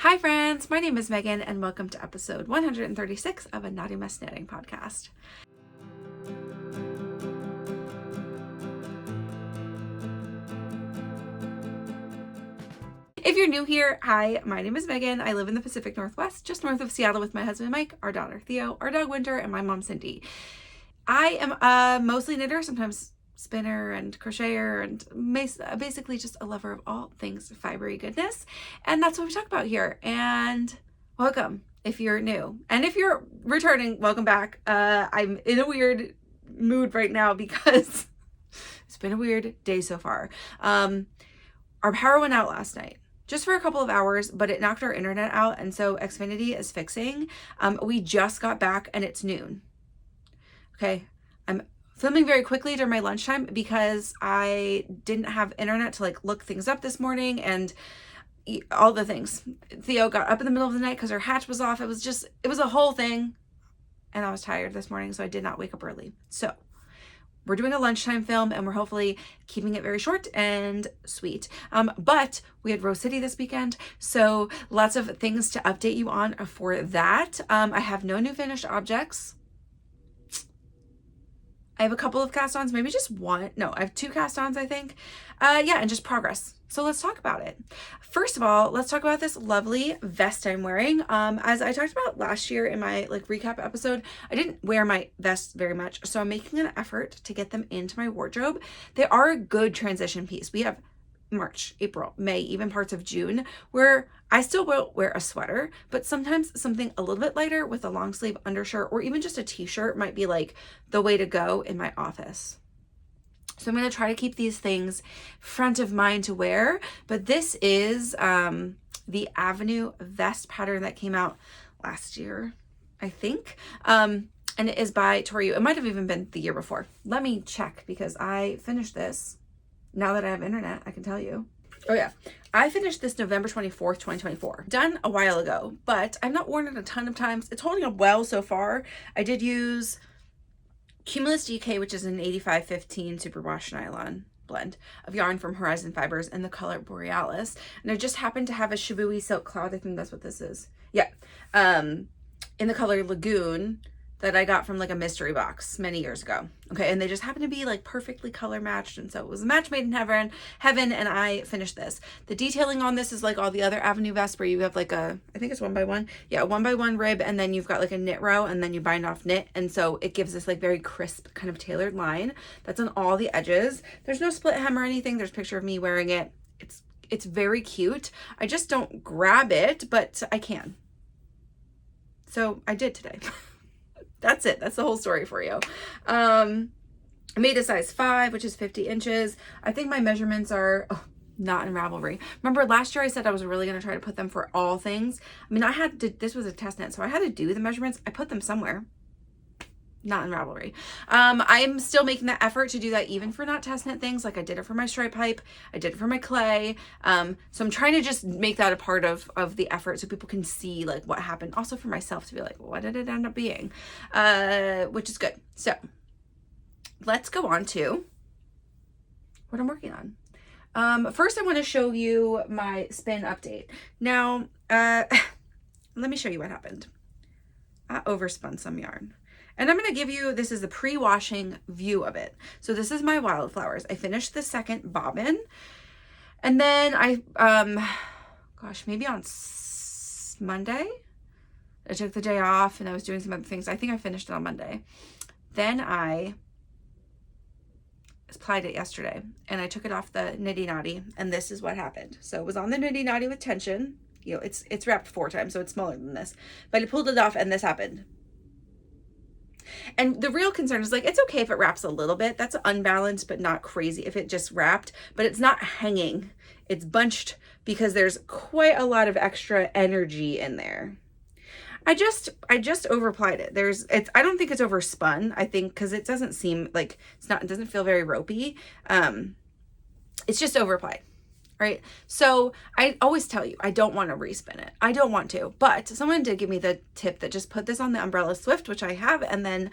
Hi friends, my name is Megan and welcome to episode 136 of a Knotty Mess Knitting podcast. If you're new here, hi, my name is Megan. I live in the Pacific Northwest, just north of Seattle with my husband Mike, our daughter Theo, our dog Winter, and my mom Cindy. I am a mostly knitter, sometimes spinner and crocheter, and basically just a lover of all things fibery goodness. And that's what we talk about here. And welcome if you're new. And if you're returning, welcome back. I'm in a weird mood right now because it's been a weird day so far. Our power went out last night. Just for a couple of hours, but it knocked our internet out, and so Xfinity is fixing. We just got back and it's noon. Okay, I'm filming very quickly during my lunchtime because I didn't have internet to look things up this morning and all the things. Theo got up in the middle of the night because her hatch was off. It was a whole thing, and I was tired this morning, so I did not wake up early. So we're doing a lunchtime film and we're hopefully keeping it very short and sweet. But we had Rose City this weekend, so lots of things to update you on for that. I have no new finished objects. I have a couple of cast-ons, maybe just one. No, I have two cast-ons, I think. Yeah, and just progress. So let's talk about it. First of all, let's talk about this lovely vest I'm wearing. As I talked about last year in my recap episode, I didn't wear my vests very much, so I'm making an effort to get them into my wardrobe. They are a good transition piece. We have March, April, May, even parts of June where I still will wear a sweater, but sometimes something a little bit lighter with a long sleeve undershirt or even just a t-shirt might be the way to go in my office. So I'm going to try to keep these things front of mind to wear, but this is the Avenue vest pattern that came out last year, I think. And it is by Toriu. It might have even been the year before. Let me check because I finished this. Now that I have internet, I can tell you. Oh yeah, I finished this November 24th, 2024. Done a while ago, but I've not worn it a ton of times. It's holding up well so far. I did use Cumulus DK, which is an 8515 superwash nylon blend of yarn from Horizon Fibers in the color Borealis. And I just happened to have a Shibui silk cloud. I think that's what this is. Yeah. In the color Lagoon that I got from a mystery box many years ago. Okay, and they just happen to be perfectly color matched, and so it was a match made in heaven, and I finished this. The detailing on this is like all the other Avenue vests where you have I think it's 1x1. Yeah, 1x1 rib, and then you've got a knit row, and then you bind off knit, and so it gives this very crisp kind of tailored line that's on all the edges. There's no split hem or anything. There's a picture of me wearing it. It's very cute. I just don't grab it, but I can. So I did today. That's it. That's the whole story for you. I made a size 5, which is 50 inches. I think my measurements are not in Ravelry. Remember last year I said I was really going to try to put them for all things. I mean, this was a test knit, so I had to do the measurements. I put them somewhere. Not in Ravelry. I'm still making that effort to do that even for not test knit things. I did it for my stripe pipe. I did it for my clay. So I'm trying to just make that a part of the effort so people can see what happened. Also for myself to be what did it end up being? Which is good. So let's go on to what I'm working on. First I want to show you my spin update. Now, let me show you what happened. I overspun some yarn. And I'm going to give you, this is the pre-washing view of it. So this is my wildflowers. I finished the second bobbin. And then maybe on Monday, I took the day off and I was doing some other things. I think I finished it on Monday. Then I applied it yesterday and I took it off the nitty knotty, and this is what happened. So it was on the nitty knotty with tension. It's wrapped 4 times, so it's smaller than this. But I pulled it off and this happened. And the real concern is it's okay if it wraps a little bit. That's unbalanced, but not crazy if it just wrapped, but it's not hanging. It's bunched because there's quite a lot of extra energy in there. I just over-applied it. I don't think it's overspun. I think because it doesn't seem it doesn't feel very ropey. It's just over-applied. Right? So I always tell you, I don't want to respin it. I don't want to, but someone did give me the tip that just put this on the Umbrella Swift, which I have, and then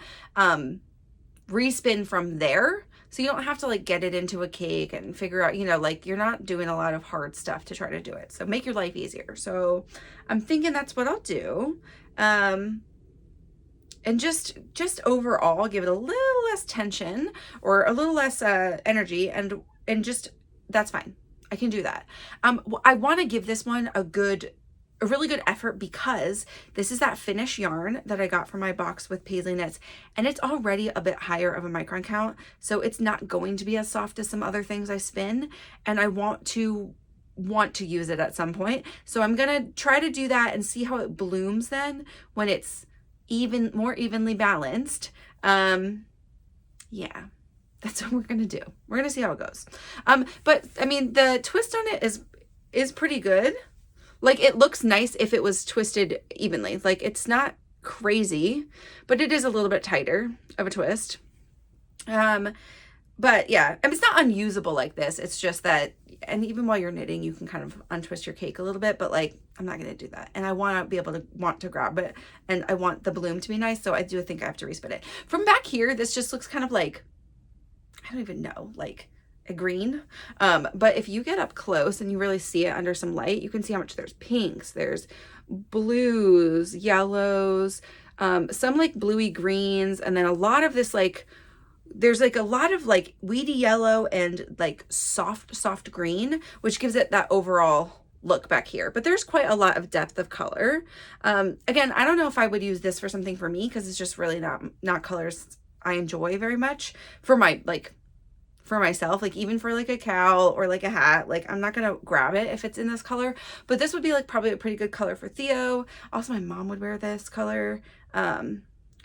respin from there. So you don't have to like get it into a cake and figure out, you know, like you're not doing a lot of hard stuff to try to do it. So make your life easier. So I'm thinking that's what I'll do. And just overall give it a little less tension or a little less energy, and just, that's fine. I can do that. I want to give this one a really good effort because this is that finish yarn that I got from my box with Paisley Knits, and it's already a bit higher of a micron count, so it's not going to be as soft as some other things I spin, and I want to use it at some point. So I'm gonna try to do that and see how it blooms then when it's more evenly balanced. Yeah, that's what we're gonna do. We're gonna see how it goes. But I mean, the twist on it is pretty good. Like, it looks nice if it was twisted evenly. Like, it's not crazy, but it is a little bit tighter of a twist. But yeah, I mean, it's not unusable like this. It's just that, and even while you're knitting, you can kind of untwist your cake a little bit, but like, I'm not going to do that. And I want to be able to want to grab it, and I want the bloom to be nice. So I do think I have to respin it. From back here, this just looks kind of like, I don't even know, like a green. But if you get up close and you really see it under some light, you can see how much there's pinks, there's blues, yellows, some like bluey greens, and then a lot of this like, there's like a lot of like weedy yellow and like soft green, which gives it that overall look back here. But there's quite a lot of depth of color. Again, I don't know if I would use this for something for me, because it's just really not colors I enjoy very much for myself, like even for like a cowl or like a hat. Like, I'm not gonna grab it if it's in this color, but this would be like probably a pretty good color for Theo. Also, my mom would wear this color.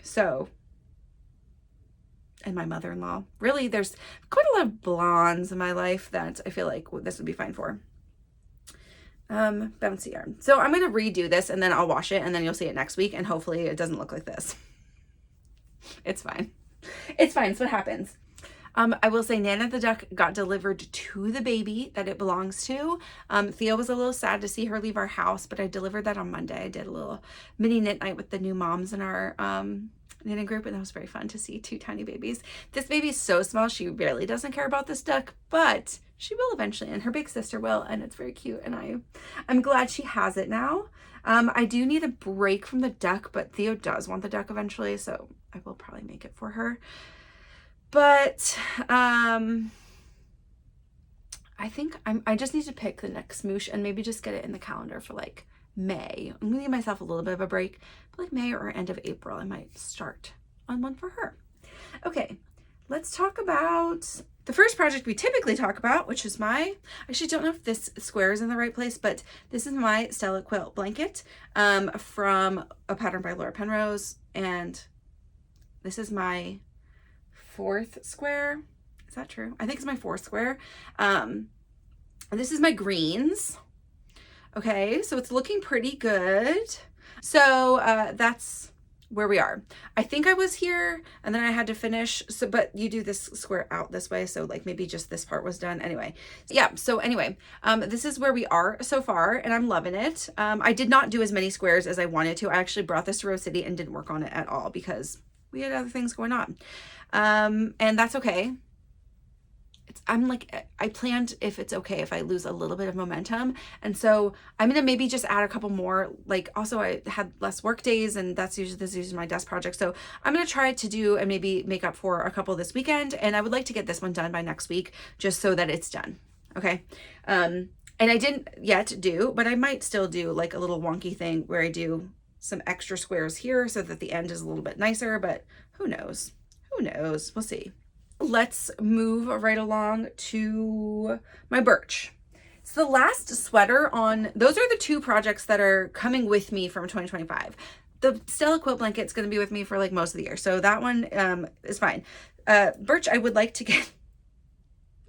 So, and my mother-in-law. Really, there's quite a lot of blondes in my life that I feel like this would be fine for. Bouncy yarn. So I'm going to redo this, and then I'll wash it, and then you'll see it next week, and hopefully it doesn't look like this. It's fine. It's fine. It's what happens. I will say Nana the duck got delivered to the baby that it belongs to. Theo was a little sad to see her leave our house, but I delivered that on Monday. I did a little mini knit night with the new moms in our knitting group, and that was very fun to see 2 tiny babies. This baby is so small, she really doesn't care about this duck, but she will eventually, and her big sister will, and it's very cute, and I'm glad she has it now. I do need a break from the duck, but Theo does want the duck eventually, so I will probably make it for her. But I think I just need to pick the next smoosh and maybe just get it in the calendar for like May. I'm gonna give myself a little bit of a break, but like May or end of April, I might start on one for her. Okay, let's talk about the first project we typically talk about, which is I actually don't know if this square is in the right place, but this is my Stella quilt blanket from a pattern by Laura Penrose, and this is my 4th square. Is that true? I think it's my 4th square. And this is my greens. Okay, so it's looking pretty good. So that's where we are. I think I was here and then I had to finish. So, but you do this square out this way. So like maybe just this part was done anyway. Yeah. So anyway, this is where we are so far, and I'm loving it. I did not do as many squares as I wanted to. I actually brought this to Rose City and didn't work on it at all because we had other things going on. And that's okay. I planned if it's okay if I lose a little bit of momentum. And so I'm going to maybe just add a couple more. Like, also I had less work days, and this is usually my desk project. So I'm going to try to do and maybe make up for a couple this weekend. And I would like to get this one done by next week, just so that it's done. Okay. And I didn't yet do, but I might still do like a little wonky thing where I do some extra squares here so that the end is a little bit nicer, but who knows? Who knows? We'll see. Let's move right along to my Birch. It's the last sweater on, those are the 2 projects that are coming with me from 2025. The Stella quilt blanket is going to be with me for like most of the year. So that one is fine. Birch, I would like to get,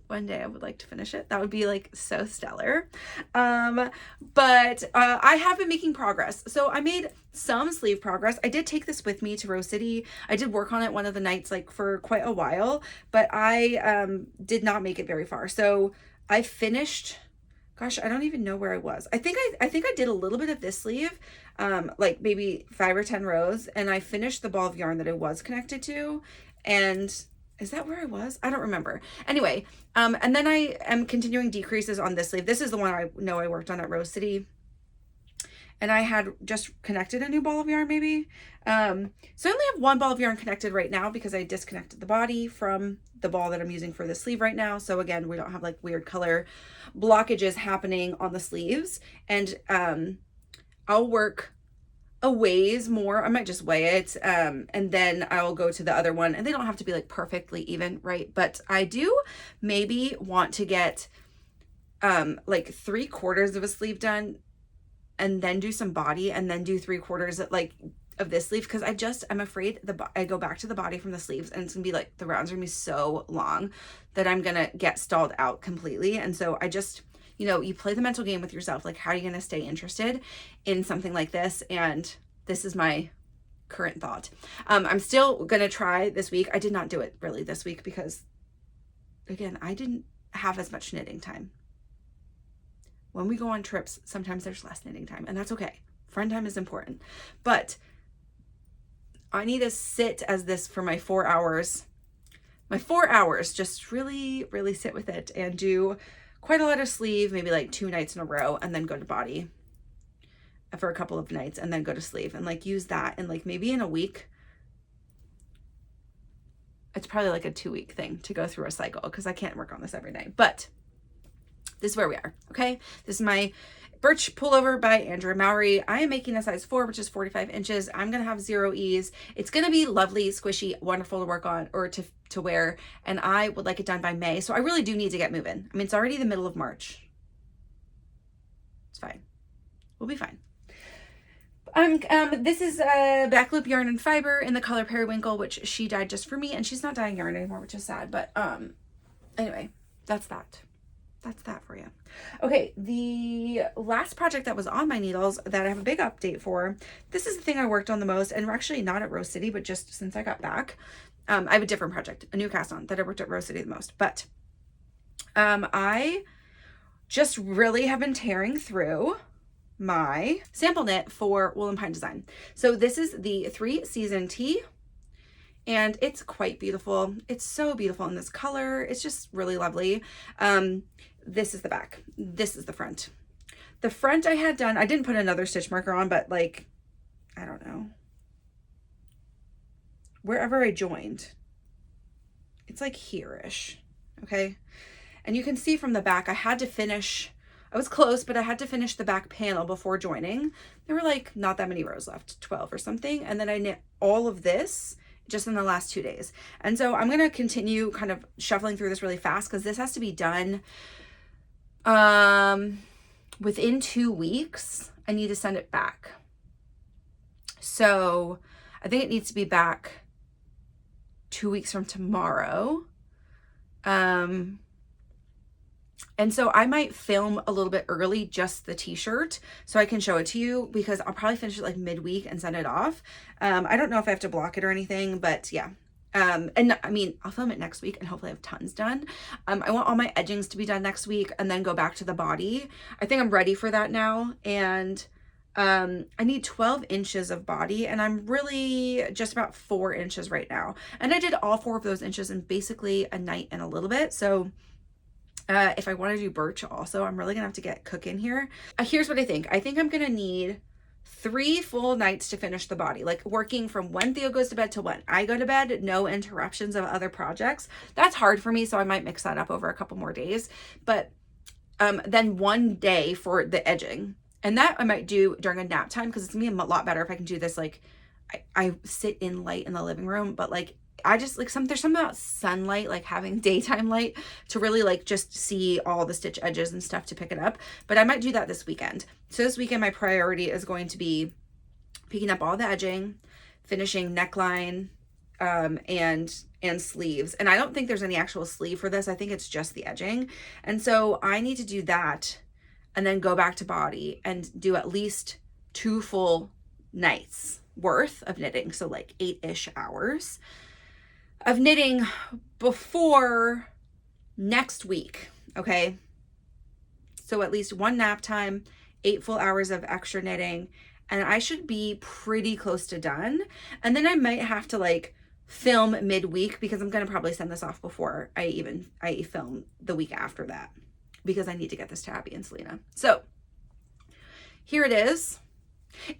one day I would like to finish it. That would be like so stellar. But I have been making progress. So I made some sleeve progress. I did take this with me to Rose City. I did work on it one of the nights like for quite a while, but I did not make it very far. So I finished, gosh, I don't even know where I was. I think I did a little bit of this sleeve, like maybe 5 or 10 rows, and I finished the ball of yarn that it was connected to, and Is that where I was? I don't remember. Anyway, and then I am continuing decreases on this sleeve. This is the one I know I worked on at Rose City. And I had just connected a new ball of yarn maybe. So I only have one ball of yarn connected right now because I disconnected the body from the ball that I'm using for the sleeve right now. So again, we don't have like weird color blockages happening on the sleeves. And I'll work a ways more. I might just weigh it, and then I'll go to the other one, and they don't have to be like perfectly even, right? But I do maybe want to get like 3/4 of a sleeve done, and then do some body, and then do 3/4 like of this sleeve, because I'm afraid I go back to the body from the sleeves, and it's gonna be like the rounds are gonna be so long that I'm gonna get stalled out completely. And so I just, you know, you play the mental game with yourself, like how are you going to stay interested in something like this? And this is my current thought. I'm still going to try this week. I did not do it really this week because, again, I didn't have as much knitting time. When we go on trips, sometimes there's less knitting time, and that's okay. Friend time is important. But I need to sit as this for my 4 hours. My 4 hours, just really, really sit with it and do quite a lot of sleeve, maybe like 2 nights in a row, and then go to body for a couple of nights, and then go to sleeve, and like use that. And like maybe in a week, it's probably like a 2-week thing to go through a cycle, because I can't work on this every day. But this is where we are. Okay, this is my Birch pullover by Andrea Mowry. I am making a size 4, which is 45 inches. I'm gonna have 0 ease. It's gonna be lovely, squishy, wonderful to work on, or to wear, and I would like it done by May. So I really do need to get moving. I mean, it's already the middle of March. It's fine. We'll be fine. This is back loop yarn and fiber in the color Periwinkle, which she dyed just for me, and she's not dyeing yarn anymore, which is sad. But anyway, that's that for you. Okay, the last project that was on my needles that I have a big update for, this is the thing I worked on the most, and we're actually not at Rose City, but just since I got back, I have a different project, a new cast on that I worked at Rose City the most. But I just really have been tearing through my sample knit for Wool and Pine Design. So this is the 3-season tee, and it's quite beautiful. It's so beautiful in this color. It's just really lovely. This is the back. This is the front. The front I had done, I didn't put another stitch marker on, but like, I don't know, wherever I joined, it's like here-ish, okay? And you can see from the back, I had to finish, I was close, but I had to finish the back panel before joining. There were like not that many rows left, 12 or something. And then I knit all of this just in the last 2 days. And so I'm going to continue kind of shuffling through this really fast, because this has to be done within 2 weeks. I need to send it back. So I think it needs to be back 2 weeks from tomorrow. And so I might film a little bit early, just the t-shirt, so I can show it to you, because I'll probably finish it like midweek and send it off. I don't know if I have to block it or anything, but yeah. And I mean, I'll film it next week and hopefully have tons done. I want all my edgings to be done next week and then go back to the body. I think I'm ready for that now. And I need 12 inches of body, and I'm really just about 4 inches right now. And I did all 4 of those inches in basically a night and a little bit. So if I want to do Birch also, I'm really gonna have to get Cook in here. Here's what I think. I think I'm gonna need 3 full nights to finish the body, like working from when Theo goes to bed to when I go to bed, no interruptions of other projects. That's hard for me, so I might mix that up over a couple more days. But then 1 day for the edging, and that I might do during a nap time, because it's gonna be a lot better if I can do this. Like I sit in light in the living room, but like I just like there's something about sunlight, like having daytime light to really like just see all the stitch edges and stuff to pick it up. But I might do that this weekend. So this weekend my priority is going to be picking up all the edging, finishing neckline, and sleeves. And I don't think there's any actual sleeve for this. I think it's just the edging. And so I need to do that and then go back to body and do at least 2 full nights worth of knitting. So like 8-ish hours of knitting before next week. Okay. So at least 1 nap time, 8 full hours of extra knitting, and I should be pretty close to done. And then I might have to like film midweek because I'm going to probably send this off before I film the week after that, because I need to get this to Abbye and Selena. So here it is.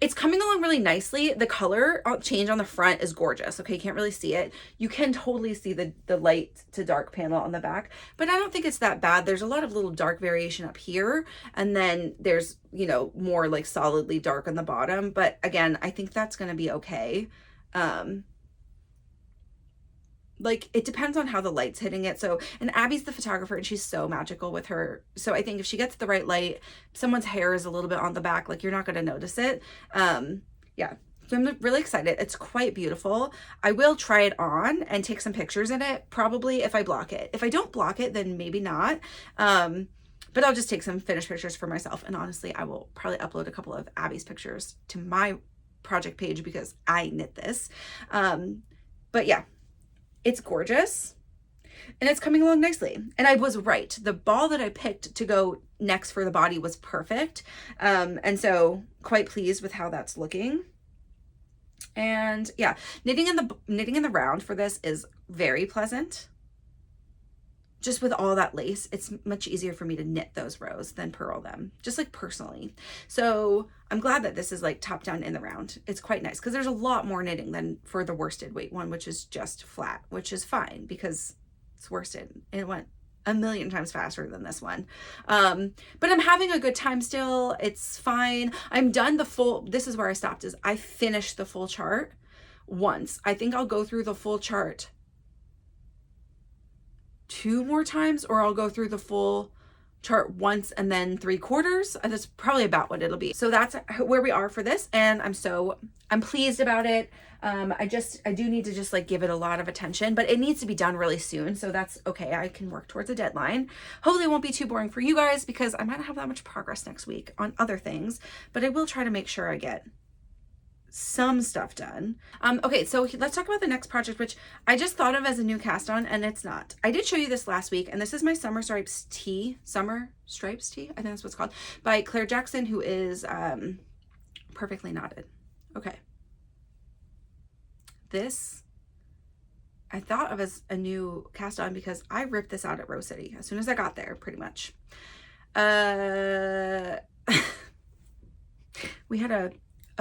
It's coming along really nicely. The color change on the front is gorgeous. Okay, you can't really see it. You can totally see the light to dark panel on the back, but I don't think it's that bad. There's a lot of little dark variation up here, and then there's, you know, more like solidly dark on the bottom. But again, I think that's going to be okay. Like, it depends on how the light's hitting it. So, and Abbye's the photographer, and she's so magical with her. So I think if she gets the right light, someone's hair is a little bit on the back, like, you're not going to notice it. Yeah. So I'm really excited. It's quite beautiful. I will try it on and take some pictures in it, probably, if I block it. If I don't block it, then maybe not. But I'll just take some finished pictures for myself. And honestly, I will probably upload a couple of Abbye's pictures to my project page because I knit this. But yeah. It's gorgeous, and it's coming along nicely. And I was right. The ball that I picked to go next for the body was perfect. And so quite pleased with how that's looking. And yeah, knitting in the round for this is very pleasant. Just with all that lace, it's much easier for me to knit those rows than purl them, just like personally. So I'm glad that this is like top down in the round. It's quite nice because there's a lot more knitting than for the worsted weight one, which is just flat, which is fine because it's worsted. It went a million times faster than this one. But I'm having a good time still. It's fine. I'm done the full, this is where I stopped, is I finished the full chart once. I think I'll go through the full chart 2 more times, or I'll go through the full chart once and then 3/4. That's probably about what it'll be. So that's where we are for this, and I'm pleased about it. I do need to just like give it a lot of attention, but it needs to be done really soon, so that's okay. I can work towards a deadline. Hopefully it won't be too boring for you guys because I might not have that much progress next week on other things, but I will try to make sure I get some stuff done. Okay, so let's talk about the next project, which I just thought of as a new cast on, and it's not. I did show you this last week, and this is my Summer Stripes tee, I think that's what it's called, by Claire Jackson, who is perfectly knotted. Okay. This I thought of as a new cast on because I ripped this out at Rose City as soon as I got there, pretty much. We had a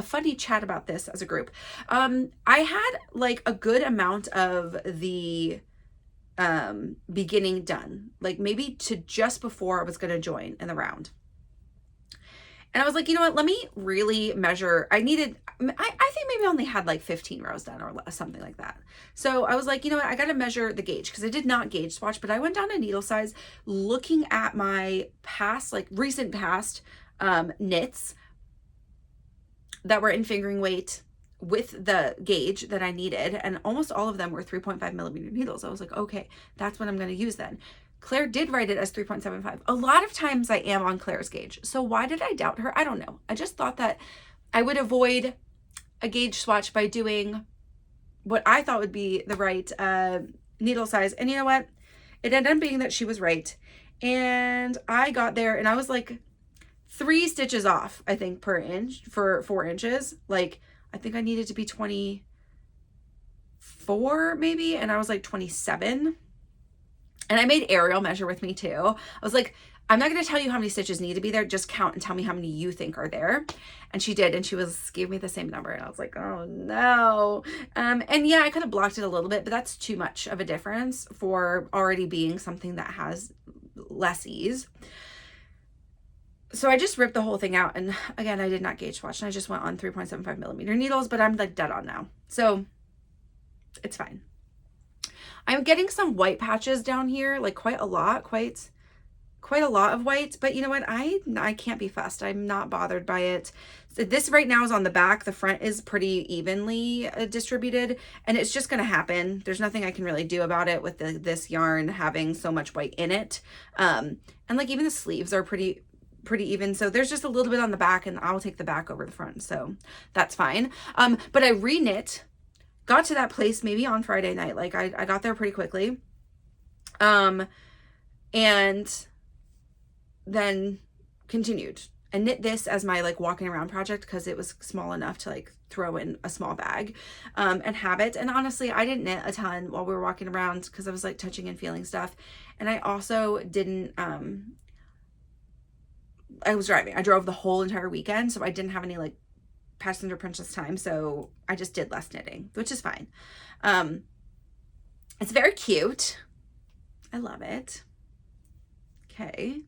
funny chat about this as a group. I had like a good amount of the beginning done, like maybe to just before I was going to join in the round. And I was like, you know what, let me really measure. I think maybe I only had like 15 rows done or something like that. So I was like, you know what, I got to measure the gauge because I did not gauge swatch, but I went down to needle size looking at my past, like recent past knits that were in fingering weight with the gauge that I needed, and almost all of them were 3.5 millimeter needles. I was like, okay, that's what I'm going to use then. Claire did write it as 3.75. A lot of times I am on Claire's gauge, so why did I doubt her? I don't know. I just thought that I would avoid a gauge swatch by doing what I thought would be the right needle size. And you know what? It ended up being that she was right. And I got there and I was like 3 stitches off, I think, per inch for 4 inches. Like, I think I needed to be 24 maybe, and I was like 27. And I made Ariel measure with me too. I was like, I'm not going to tell you how many stitches need to be there, just count and tell me how many you think are there. And she did, and she gave me the same number, and I was like, oh no. And yeah, I could have blocked it a little bit, but that's too much of a difference for already being something that has less ease. So I just ripped the whole thing out, and again, I did not gauge swatch, and I just went on 3.75 millimeter needles, but I'm like dead on now, so it's fine. I'm getting some white patches down here, like quite a lot of white, but you know what, I can't be fussed. I'm not bothered by it. So this right now is on the back. The front is pretty evenly distributed, and it's just gonna happen. There's nothing I can really do about it with this yarn having so much white in it, and like even the sleeves are pretty even, so there's just a little bit on the back, and I'll take the back over the front, so that's fine. But I reknit, got to that place maybe on Friday night, like I got there pretty quickly, and then continued, knit this as my like walking around project because it was small enough to like throw in a small bag and have it. And honestly, I didn't knit a ton while we were walking around because I was like touching and feeling stuff. And I also didn't, I was driving. I drove the whole entire weekend, so I didn't have any like passenger princess time. So I just did less knitting, which is fine. It's very cute. I love it. Okay.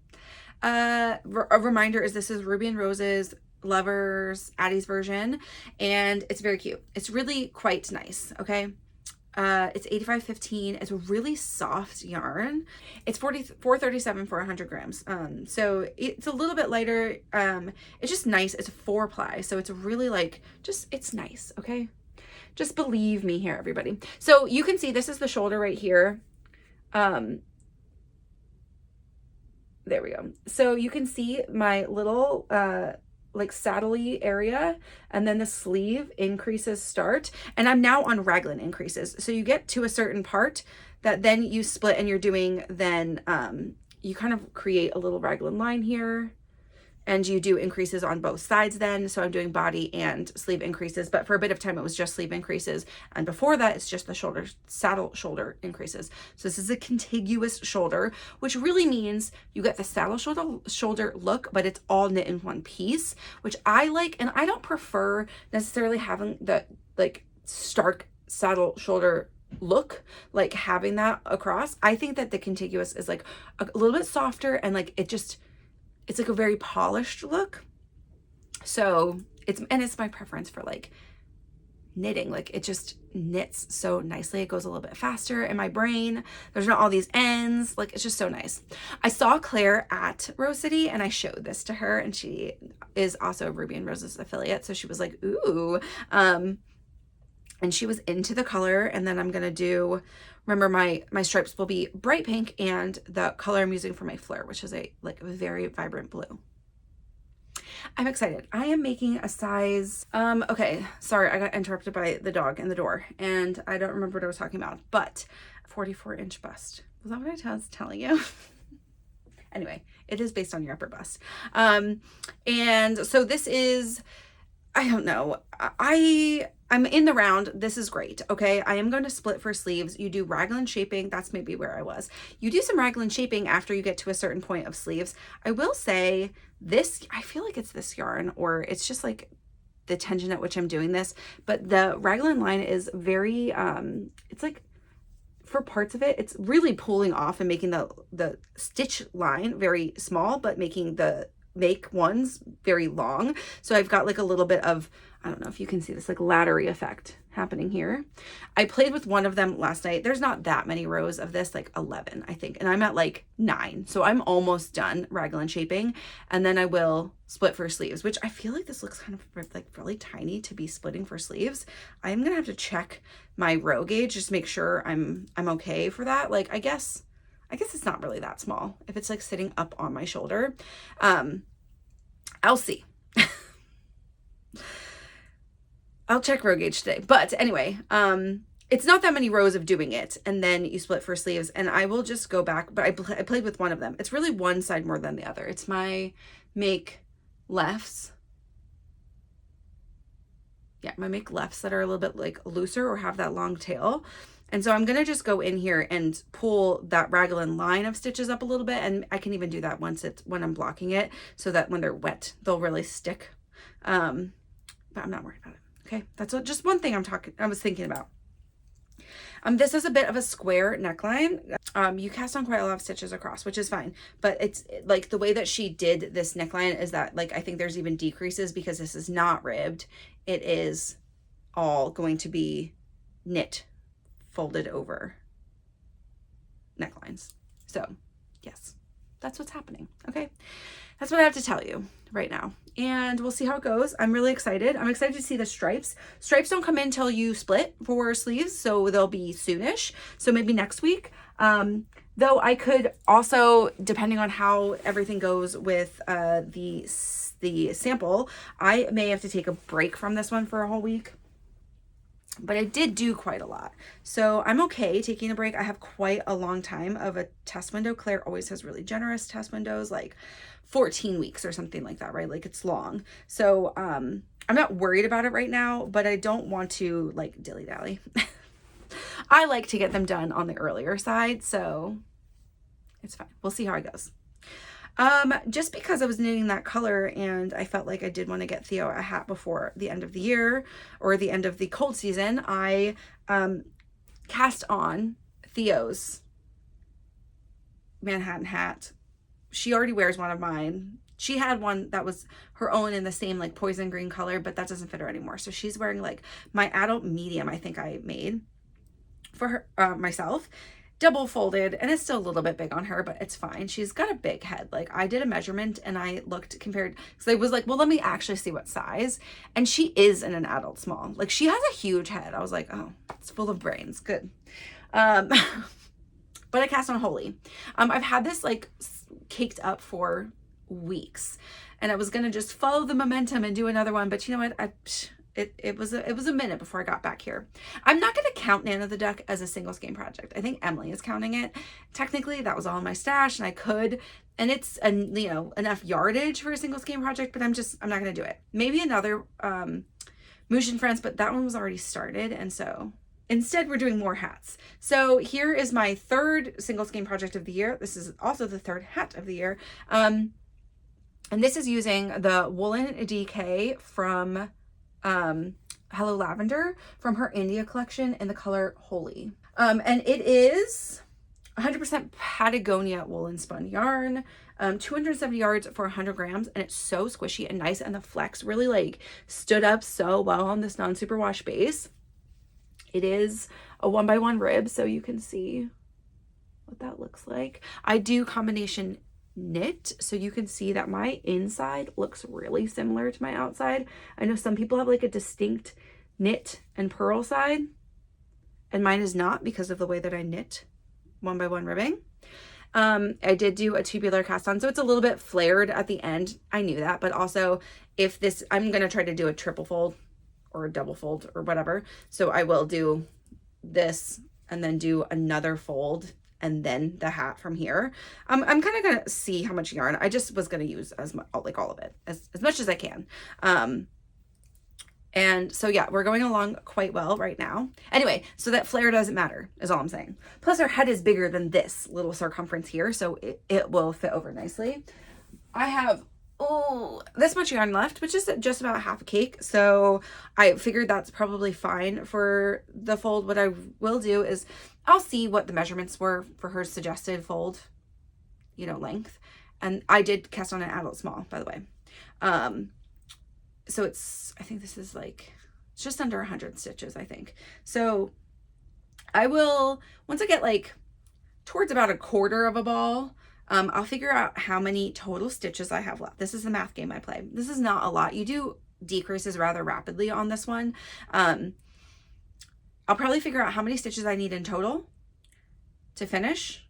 A reminder is this is Ruby and Rose's Lovers Addie's version, and it's very cute. It's really quite nice. Okay. It's 85.15. It's a really soft yarn. It's 437 for 100 grams. So it's a little bit lighter. It's just nice. It's a 4-ply, so it's really like it's nice. Okay, just believe me here, everybody. So you can see this is the shoulder right here. There we go. So you can see my little like saddle-y area, and then the sleeve increases start, and I'm now on raglan increases. So you get to a certain part that then you split and you're doing, then you kind of create a little raglan line here, and you do increases on both sides then. So I'm doing body and sleeve increases, but for a bit of time it was just sleeve increases, and before that it's just the shoulder, saddle shoulder increases. So this is a contiguous shoulder, which really means you get the saddle shoulder look, but it's all knit in one piece, which I like. And I don't prefer necessarily having the like stark saddle shoulder look, like having that across. I think that the contiguous is like a little bit softer, and like it's like a very polished look. So it's my preference for like knitting. Like it just knits so nicely. It goes a little bit faster in my brain. There's not all these ends. Like it's just so nice. I saw Claire at Rose City and I showed this to her, and she is also a Ruby and Rose's affiliate. So she was like, ooh, and she was into the color. And then I'm going to do, remember my stripes will be bright pink, and the color I'm using for my flare, which is a very vibrant blue. I'm excited. I am making a size, okay, sorry, I got interrupted by the dog in the door, and I don't remember what I was talking about, but 44-inch bust. Was that what I was telling you? Anyway, it is based on your upper bust. And so this is, I don't know, I'm in the round. This is great. Okay. I am going to split for sleeves. You do raglan shaping. That's maybe where I was. You do some raglan shaping after you get to a certain point of sleeves. I will say this, I feel like it's this yarn, or it's just like the tension at which I'm doing this, but the raglan line is very, it's like for parts of it, it's really pulling off and making the stitch line very small, but making the make ones very long. So I've got like a little bit of, I don't know if you can see this like laddery effect happening here. I played with one of them last night. There's not that many rows of this, like 11, I think. And I'm at like 9. So I'm almost done raglan shaping. And then I will split for sleeves, which I feel like this looks kind of like really tiny to be splitting for sleeves. I'm going to have to check my row gauge, just make sure I'm okay for that. Like, I guess it's not really that small if it's like sitting up on my shoulder. I'll see. I'll check row gauge today. But anyway, it's not that many rows of doing it, and then you split for sleeves, and I will just go back, but I played with one of them. It's really one side more than the other. It's my make lefts. Yeah, my make lefts that are a little bit like looser or have that long tail. And so I'm going to just go in here and pull that raglan line of stitches up a little bit. And I can even do that when I'm blocking it, so that when they're wet, they'll really stick. But I'm not worried about it. Okay. That's just one thing I was thinking about. This is a bit of a square neckline. You cast on quite a lot of stitches across, which is fine, but it's like the way that she did this neckline is that like, I think there's even decreases because this is not ribbed. It is all going to be knit folded over necklines. So yes, that's what's happening. Okay. That's what I have to tell you right now. And we'll see how it goes. I'm really excited. I'm excited to see the stripes. Stripes don't come in until you split for sleeves, so they'll be soonish. So maybe next week. Though I could also, depending on how everything goes with the sample, I may have to take a break from this one for a whole week. but I did do quite a lot. So I'm okay taking a break. I have quite a long time of a test window. Claire always has really generous test windows, like 14 weeks or something like that, right? Like it's long. So I'm not worried about it right now, but I don't want to like dilly-dally. I like to get them done on the earlier side, so it's fine. We'll see how it goes. Just because I was knitting that color and I felt like I did want to get Theo a hat before the end of the year or the end of the cold season, I cast on Theo's Manhattan hat. She already wears one of mine. She had one that was her own in the same like poison green color, but that doesn't fit her anymore. So she's wearing like my adult medium, I think I made for her, myself. Double folded, and it's still a little bit big on her, but it's fine. She's got a big head. Like I did a measurement and I looked compared, so I was like, well, let me actually see what size. And she is in an adult small. Like she has a huge head. I was like, oh, it's full of brains. Good. But I cast on Holy. I've had this like caked up for weeks, and I was gonna just follow the momentum and do another one, but you know what? It was a minute before I got back here. I'm not going to count Nana the Duck as a single skein project. I think Emily is counting it. Technically, that was all in my stash, and I could, and it's enough yardage for a single skein project, but I'm not going to do it. Maybe another Moosh and Friends, but that one was already started, and so instead we're doing more hats. So here is my third single skein project of the year. This is also the third hat of the year. And this is using the Woolen DK from Hello Lavender from her India collection in the color Holy. And it is 100% Patagonia woolen spun yarn, 270 yards for 100 grams, and it's so squishy and nice, and the flex really like stood up so well on this non-superwash base. It is a 1x1 rib, so you can see what that looks like. I do combination knit, so you can see that my inside looks really similar to my outside. I know some people have like a distinct knit and purl side, and mine is not because of the way that I knit 1x1 ribbing. I did do a tubular cast on, so it's a little bit flared at the end. I knew that, but also if this, I'm going to try to do a triple fold or a double fold or whatever. So I will do this and then do another fold and then the hat from here. I'm kind of gonna see how much yarn. I just was gonna use as much, like all of it, as much as I can. And so yeah, we're going along quite well right now. Anyway, so that flare doesn't matter is all I'm saying. Plus our head is bigger than this little circumference here, so it will fit over nicely. I have this much yarn left, which is just about half a cake. So I figured that's probably fine for the fold. What I will do is I'll see what the measurements were for her suggested fold, length. And I did cast on an adult small, by the way. So I think this is like, it's just under 100 stitches, I think. So I will, once I get like towards about a quarter of a ball, I'll figure out how many total stitches I have left. This is the math game I play. This is not a lot. You do decreases rather rapidly on this one. I'll probably figure out how many stitches I need in total to finish.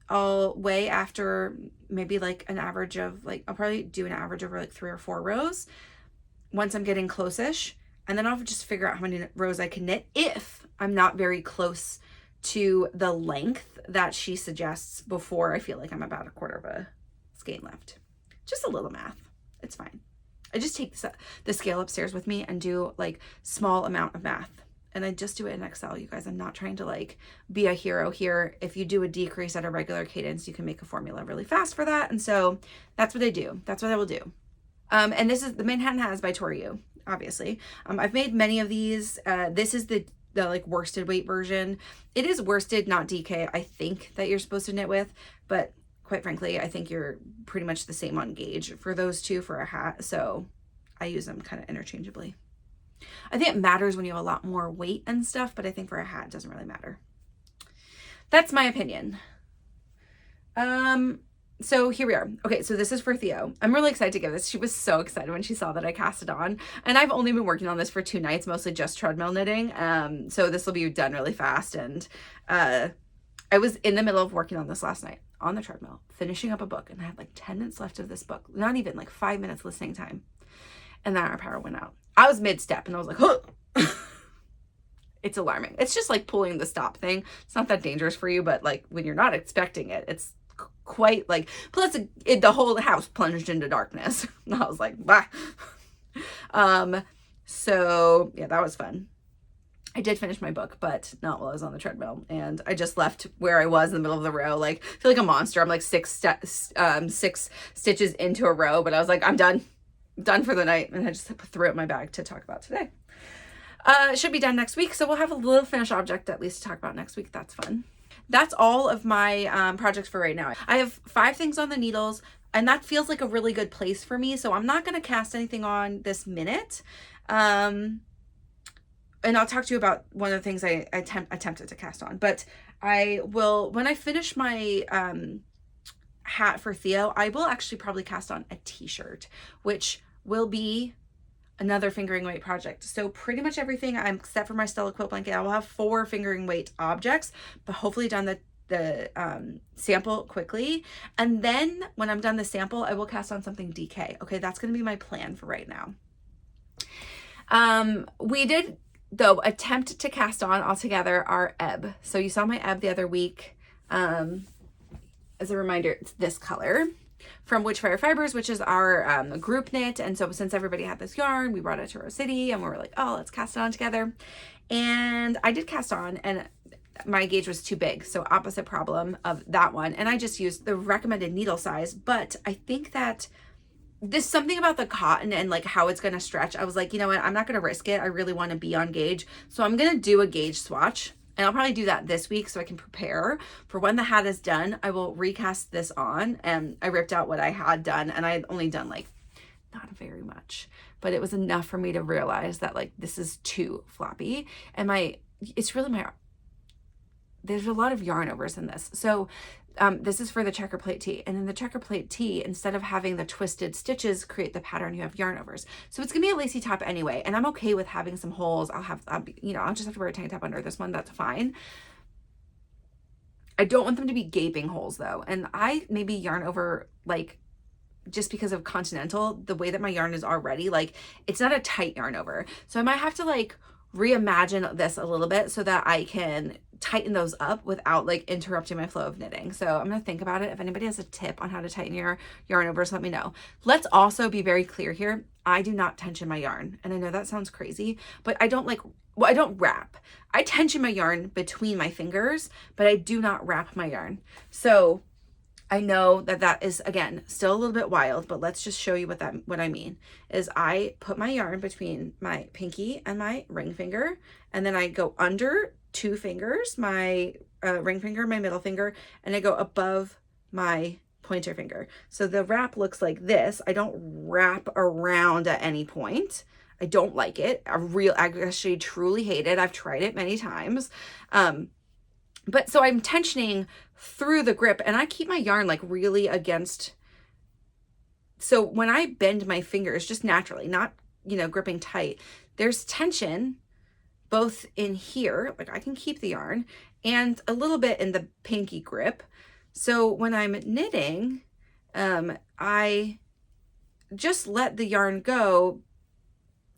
I'll weigh after maybe like an average of like, I'll probably do an average over like 3 or 4 rows once I'm getting close-ish. And then I'll just figure out how many rows I can knit if I'm not very close to the length that she suggests before I feel like I'm about a quarter of a skein left. Just a little math. It's fine. I just take the scale upstairs with me and do like small amount of math. And I just do it in Excel, you guys. I'm not trying to like be a hero here. If you do a decrease at a regular cadence, you can make a formula really fast for that. And so that's what I do. That's what I will do. And this is the Manhattan Hat by Toriu, obviously. I've made many of these. This is the like worsted weight version. It is worsted, not DK, I think, that you're supposed to knit with, but quite frankly, I think you're pretty much the same on gauge for those two for a hat, so I use them kind of interchangeably. I think it matters when you have a lot more weight and stuff, but I think for a hat, it doesn't really matter. That's my opinion. So here we are. Okay, so this is for Theo. I'm really excited to give this. She was so excited when she saw that I cast it on. And I've only been working on this for 2 nights, mostly just treadmill knitting. So this will be done really fast. And I was in the middle of working on this last night on the treadmill, finishing up a book. And I had like 10 minutes left of this book. Not even like 5 minutes listening time. And then our power went out. I was mid-step and I was like, huh. it's alarming. It's just like pulling the stop thing. It's not that dangerous for you, but like when you're not expecting it, it's quite like, plus the whole house plunged into darkness. And I was like, bah. So yeah, that was fun. I did finish my book, but not while I was on the treadmill. And I just left where I was in the middle of the row. Like, I feel like a monster. I'm like six stitches into a row, but I was like, I'm done for the night. And I just threw it in my bag to talk about today. It should be done next week. So we'll have a little finished object at least to talk about next week. That's fun. That's all of my projects for right now. I have 5 things on the needles, and that feels like a really good place for me. So I'm not going to cast anything on this minute. And I'll talk to you about one of the things I attempted to cast on. But I will, when I finish my hat for Theo, I will actually probably cast on a t-shirt, which will be another fingering weight project. So pretty much everything, I'm except for my Stella quilt blanket, I will have 4 fingering weight objects, but hopefully done the sample quickly. And then when I'm done the sample, I will cast on something DK. Okay, that's going to be my plan for right now. We did, though, attempt to cast on altogether our Abbye. So you saw my Abbye the other week. As a reminder, it's this color from Witchfire Fibers, which is our group knit. And so since everybody had this yarn, we brought it to Rose City and we were like, oh, let's cast it on together. And I did cast on, and my gauge was too big. So opposite problem of that one. And I just used the recommended needle size. But I think that there's something about the cotton and like how it's going to stretch. I was like, you know what? I'm not going to risk it. I really want to be on gauge. So I'm going to do a gauge swatch, and I'll probably do that this week so I can prepare for when the hat is done. I will recast this on, and I ripped out what I had done, and I had only done like not very much, but it was enough for me to realize that like this is too floppy. And there's a lot of yarn overs in this. So this is for the checker plate tee, and in the checker plate tee, instead of having the twisted stitches create the pattern, you have yarn overs. So it's gonna be a lacy top anyway, and I'm okay with having some holes. I'll just have to wear a tank top under this one. That's fine. I don't want them to be gaping holes though, and I maybe yarn over like, just because of Continental, the way that my yarn is already, like it's not a tight yarn over. So I might have to like reimagine this a little bit so that I can tighten those up without like interrupting my flow of knitting. So I'm going to think about it. If anybody has a tip on how to tighten your yarn overs, let me know. Let's also be very clear here. I do not tension my yarn. And I know that sounds crazy, but I don't wrap. I tension my yarn between my fingers, but I do not wrap my yarn. So I know that is, again, still a little bit wild, but let's just show you what I mean. Is I put my yarn between my pinky and my ring finger, and then I go under 2 fingers, my ring finger, my middle finger, and I go above my pointer finger. So the wrap looks like this. I don't wrap around at any point. I don't like it. I actually truly hate it. I've tried it many times. But so I'm tensioning through the grip, and I keep my yarn like really against. So when I bend my fingers just naturally, not, gripping tight, there's tension both in here, like I can keep the yarn, and a little bit in the pinky grip. So when I'm knitting, I just let the yarn go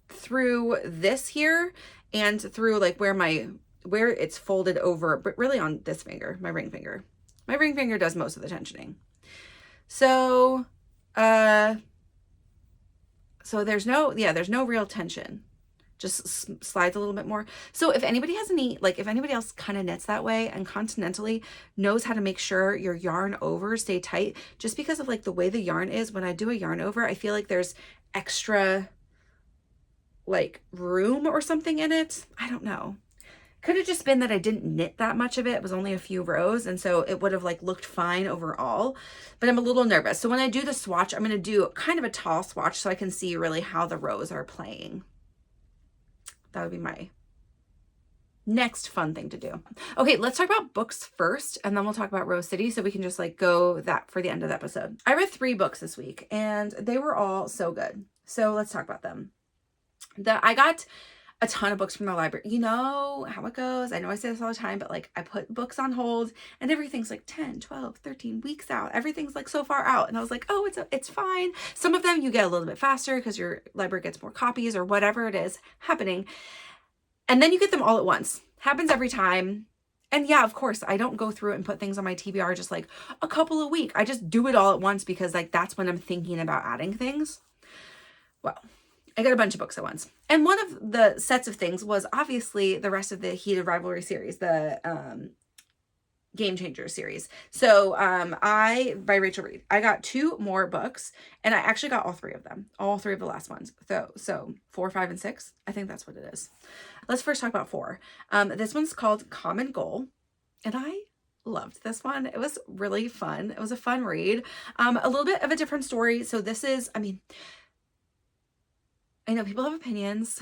through this here and through like where it's folded over, but really on this finger, my ring finger. My ring finger does most of the tensioning. So, there's no real tension. Just slides a little bit more. So if anybody has if anybody else kind of knits that way and continentally knows how to make sure your yarn overs stay tight, just because of like the way the yarn is, when I do a yarn over, I feel like there's extra like room or something in it. I don't know. Could have just been that I didn't knit that much of it. It was only a few rows, and so it would have like looked fine overall, but I'm a little nervous. So when I do the swatch, I'm going to do kind of a tall swatch so I can see really how the rows are playing. That would be my next fun thing to do. Okay, let's talk about books first, and then we'll talk about Rose City so we can just like go that for the end of the episode. I read 3 books this week, and they were all so good. So let's talk about them. I got a ton of books from the library. You know how it goes. I know I say this all the time, but like I put books on hold and everything's like 10, 12, 13 weeks out. Everything's like so far out. And I was like, oh, it's fine. Some of them you get a little bit faster because your library gets more copies or whatever it is happening. And then you get them all at once. Happens every time. And yeah, of course, I don't go through it and put things on my TBR just like a couple a week. I just do it all at once because like that's when I'm thinking about adding things. Well, I got a bunch of books at once. And one of the sets of things was obviously the rest of the Heated Rivalry series, the Game Changer series. So by Rachel Reid. I got 2 more books, and I actually got all 3 of them. All 3 of the last ones. So 4, 5, and 6. I think that's what it is. Let's first talk about 4. This one's called Common Goal, and I loved this one. It was really fun. It was a fun read. A little bit of a different story. So this is, I mean, I know people have opinions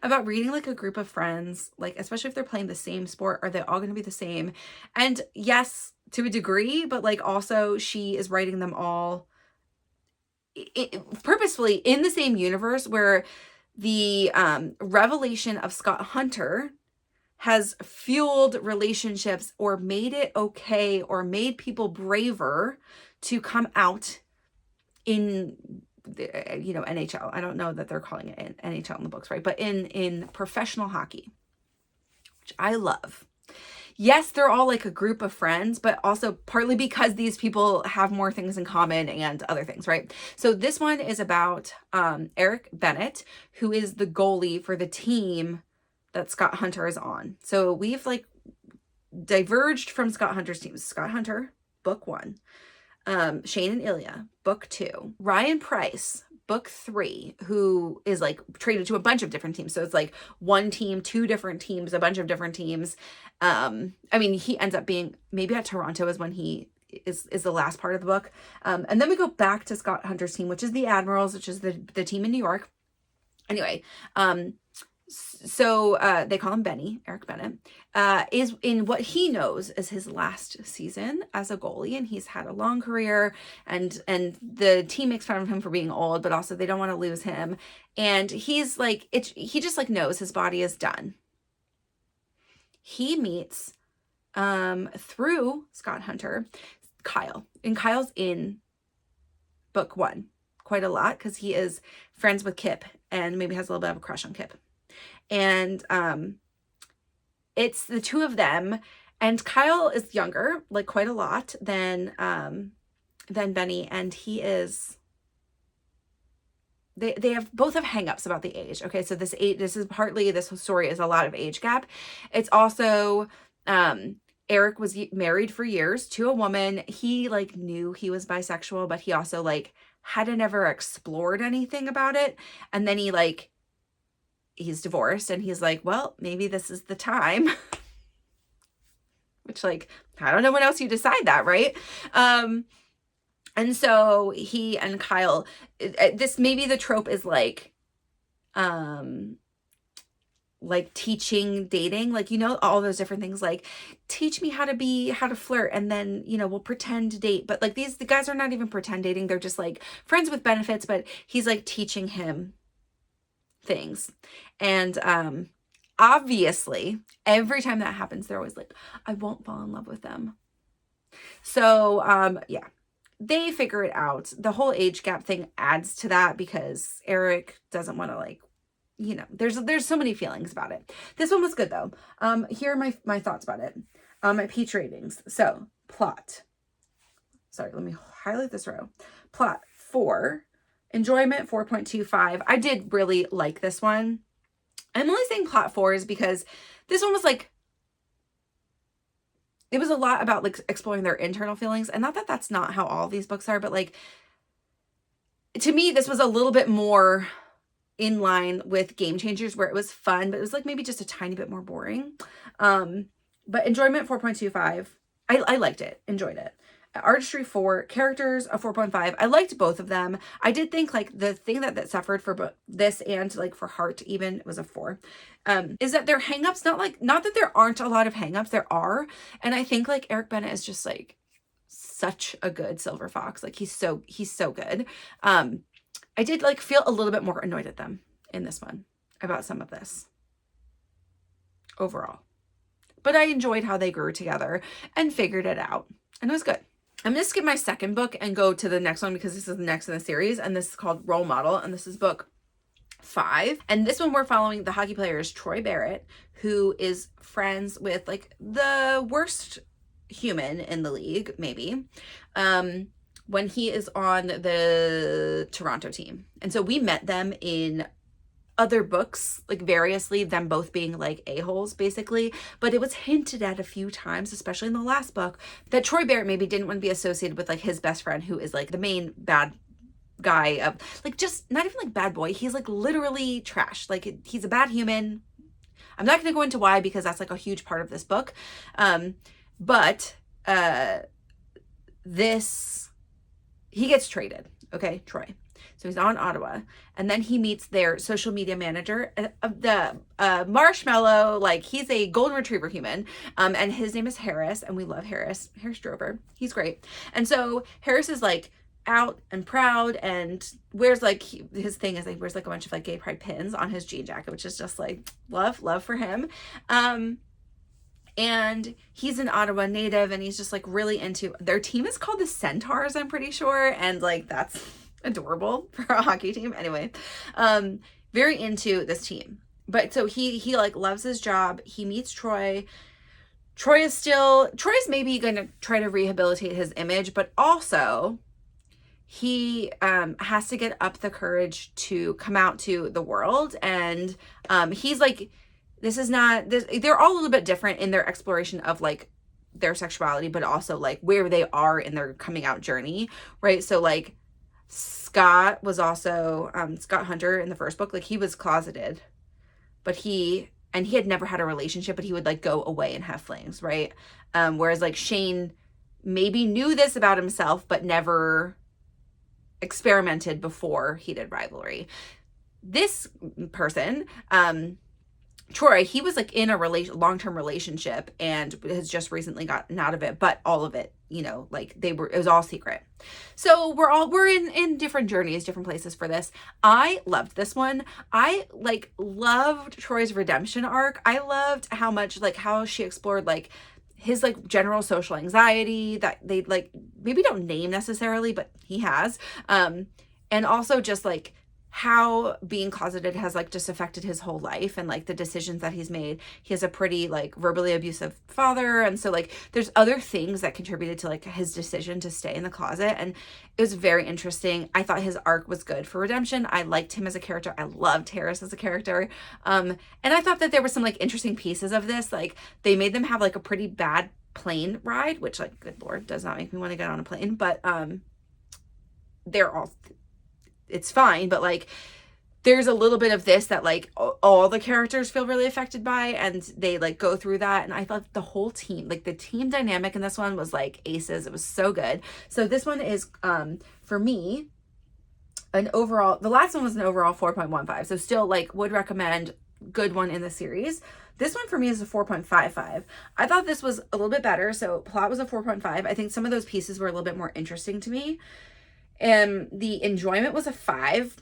about reading like a group of friends, like especially if they're playing the same sport, are they all going to be the same? And yes, to a degree, but like also she is writing them all purposefully in the same universe, where the revelation of Scott Hunter has fueled relationships or made it okay or made people braver to come out in NHL. I don't know that they're calling it NHL in the books, right? But in professional hockey, which I love. Yes, they're all like a group of friends, but also partly because these people have more things in common and other things, right? So this one is about Eric Bennett, who is the goalie for the team that Scott Hunter is on. So we've like diverged from Scott Hunter's team. Scott Hunter, book 1. Shane and Ilya, book 2. Ryan Price, book 3, who is like traded to a bunch of different teams. So it's like 1 team, 2 different teams, a bunch of different teams. I mean, he ends up being maybe at Toronto is when he is the last part of the book. And then we go back to Scott Hunter's team, which is the Admirals, which is the team in New York. Anyway, so they call him Benny, Eric Bennett, is in what he knows is his last season as a goalie, and he's had a long career, and the team makes fun of him for being old, but also they don't want to lose him, and he's like, he just like knows his body is done. He meets through Scott Hunter, Kyle, and Kyle's in book 1 quite a lot because he is friends with Kip and maybe has a little bit of a crush on Kip. And it's the 2 of them, and Kyle is younger, like quite a lot than Benny, and he is, they have both have hangups about the age. Okay, so this story is a lot of age gap. It's also Eric was married for years to a woman. He like knew he was bisexual, but he also like hadn't ever explored anything about it. And then he's divorced, and he's like, well, maybe this is the time. Which, like, I don't know when else you decide that, right? And so he and Kyle, this, maybe the trope is like teaching dating, like, all those different things, like teach me how to flirt, and then, we'll pretend to date. But like the guys are not even pretend dating. They're just like friends with benefits, but he's like teaching him things. And obviously every time that happens, they're always like, I won't fall in love with them. So yeah, they figure it out. The whole age gap thing adds to that because Eric doesn't want to, like, there's so many feelings about it. This one was good though. Here are my thoughts about it. My peach ratings. So plot, sorry, let me highlight this row. Plot 4, enjoyment 4.25. I did really like this one. I'm only saying plot 4 is because this one was like, it was a lot about like exploring their internal feelings, and not that that's not how all these books are, but like, to me, this was a little bit more in line with Game Changers, where it was fun, but it was like maybe just a tiny bit more boring. But enjoyment 4.25. I liked it, enjoyed it. Artistry 4, characters a 4.5. I liked both of them. I did think like the thing that suffered for this and like for Heart even was a 4. Is that their hangups, not that there aren't a lot of hangups, there are. And I think like Eric Bennett is just like such a good silver fox. Like he's so good. I did like feel a little bit more annoyed at them in this one about some of this overall. But I enjoyed how they grew together and figured it out. And it was good. I'm going to skip my second book and go to the next one because this is the next in the series. And this is called Role Model. And this is book 5. And this one we're following the hockey player is Troy Barrett, who is friends with like the worst human in the league, maybe, when he is on the Toronto team. And so we met them in other books, like variously, them both being like a-holes basically, but it was hinted at a few times, especially in the last book, that Troy Barrett maybe didn't want to be associated with like his best friend, who is like the main bad guy of like, just not even like bad boy, he's like literally trash, like he's a bad human. I'm not going to go into why, because that's like a huge part of this book, but he gets traded, okay, Troy. So he's on Ottawa, and then he meets their social media manager, the marshmallow, like he's a golden retriever human, and his name is Harris, and we love Harris Drover. He's great. And so Harris is like out and proud and wears like, his thing is like wears like a bunch of like gay pride pins on his jean jacket, which is just like love for him. And he's an Ottawa native, and he's just like really into, their team is called the Centaurs, I'm pretty sure, and like that's adorable for a hockey team. Anyway, very into this team. But so he like loves his job. He meets Troy. Troy's maybe going to try to rehabilitate his image, but also he has to get up the courage to come out to the world. And he's like, they're all a little bit different in their exploration of like their sexuality, but also like where they are in their coming out journey, right? So like Scott was also Scott Hunter in the first book, like he was closeted, but he had never had a relationship, but he would like go away and have flings, right? Whereas like Shane maybe knew this about himself, but never experimented before he did Rivalry. This person, Troy, he was like in a long-term relationship and has just recently gotten out of it, but all of it, you know, like it was all secret. So we're in different journeys, different places for this. I loved this one. I like loved Troy's redemption arc. I loved how much like how she explored like his like general social anxiety that they like maybe don't name necessarily, but he has. And also just like how being closeted has like just affected his whole life and like the decisions that he's made. He has a pretty like verbally abusive father, and so like there's other things that contributed to like his decision to stay in the closet, and it was very interesting. I thought his arc was good for redemption. I liked him as a character. I loved Harris as a character, and I thought that there were some like interesting pieces of this. Like they made them have like a pretty bad plane ride, which like good lord does not make me want to get on a plane, but they're all it's fine, but like there's a little bit of this that like all the characters feel really affected by, and they like go through that. And I thought the whole team, like the team dynamic in this one was like aces. It was so good. So this one is for me an overall, the last one was an overall 4.15, so still like would recommend, good one in the series. This one for me is a 4.55. I thought this was a little bit better. So plot was a 4.5. I think some of those pieces were a little bit more interesting to me. And the enjoyment was a 5.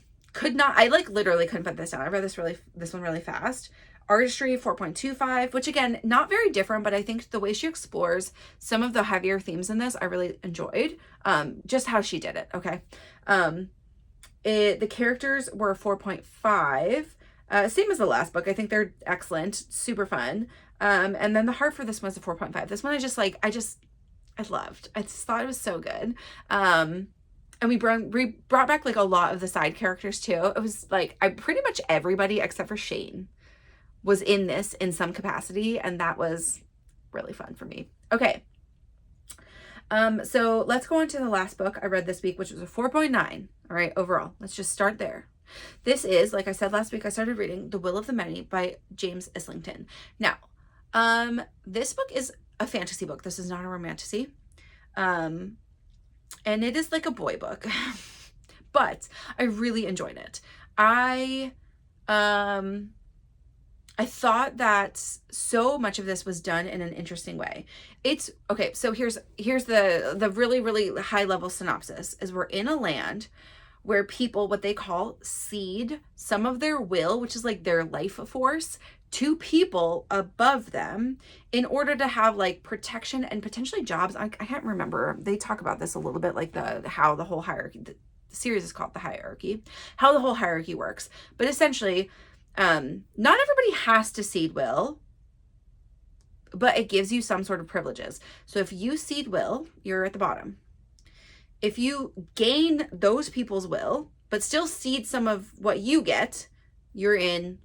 I like literally couldn't put this down. I read this one really fast. Artistry 4.25, which again, not very different, but I think the way she explores some of the heavier themes in this, I really enjoyed. Just how she did it. Okay. The characters were 4.5. Same as the last book. I think they're excellent, super fun. And then the heart for this one's a 4.5. This one I loved. I just thought it was so good. And we brought back like a lot of the side characters too. It was like pretty much everybody except for Shane was in this in some capacity, and that was really fun for me. Okay. So let's go on to the last book I read this week, which was a 4.9. All right, overall. Let's just start there. This is, like I said last week, I started reading The Will of the Many by James Islington. Now, this book is a fantasy book. This is not a romantasy. And it is like a boy book, but I really enjoyed it. I thought that so much of this was done in an interesting way. It's okay. So here's the really, really high level synopsis is we're in a land where people, what they call cede some of their will, which is like their life force, to people above them in order to have like protection and potentially jobs. I can't remember. They talk about this a little bit, like how the whole hierarchy, the series is called The Hierarchy, how the whole hierarchy works. But essentially, not everybody has to seed will, but it gives you some sort of privileges. So if you seed will, you're at the bottom. If you gain those people's will, but still seed some of what you get, you're in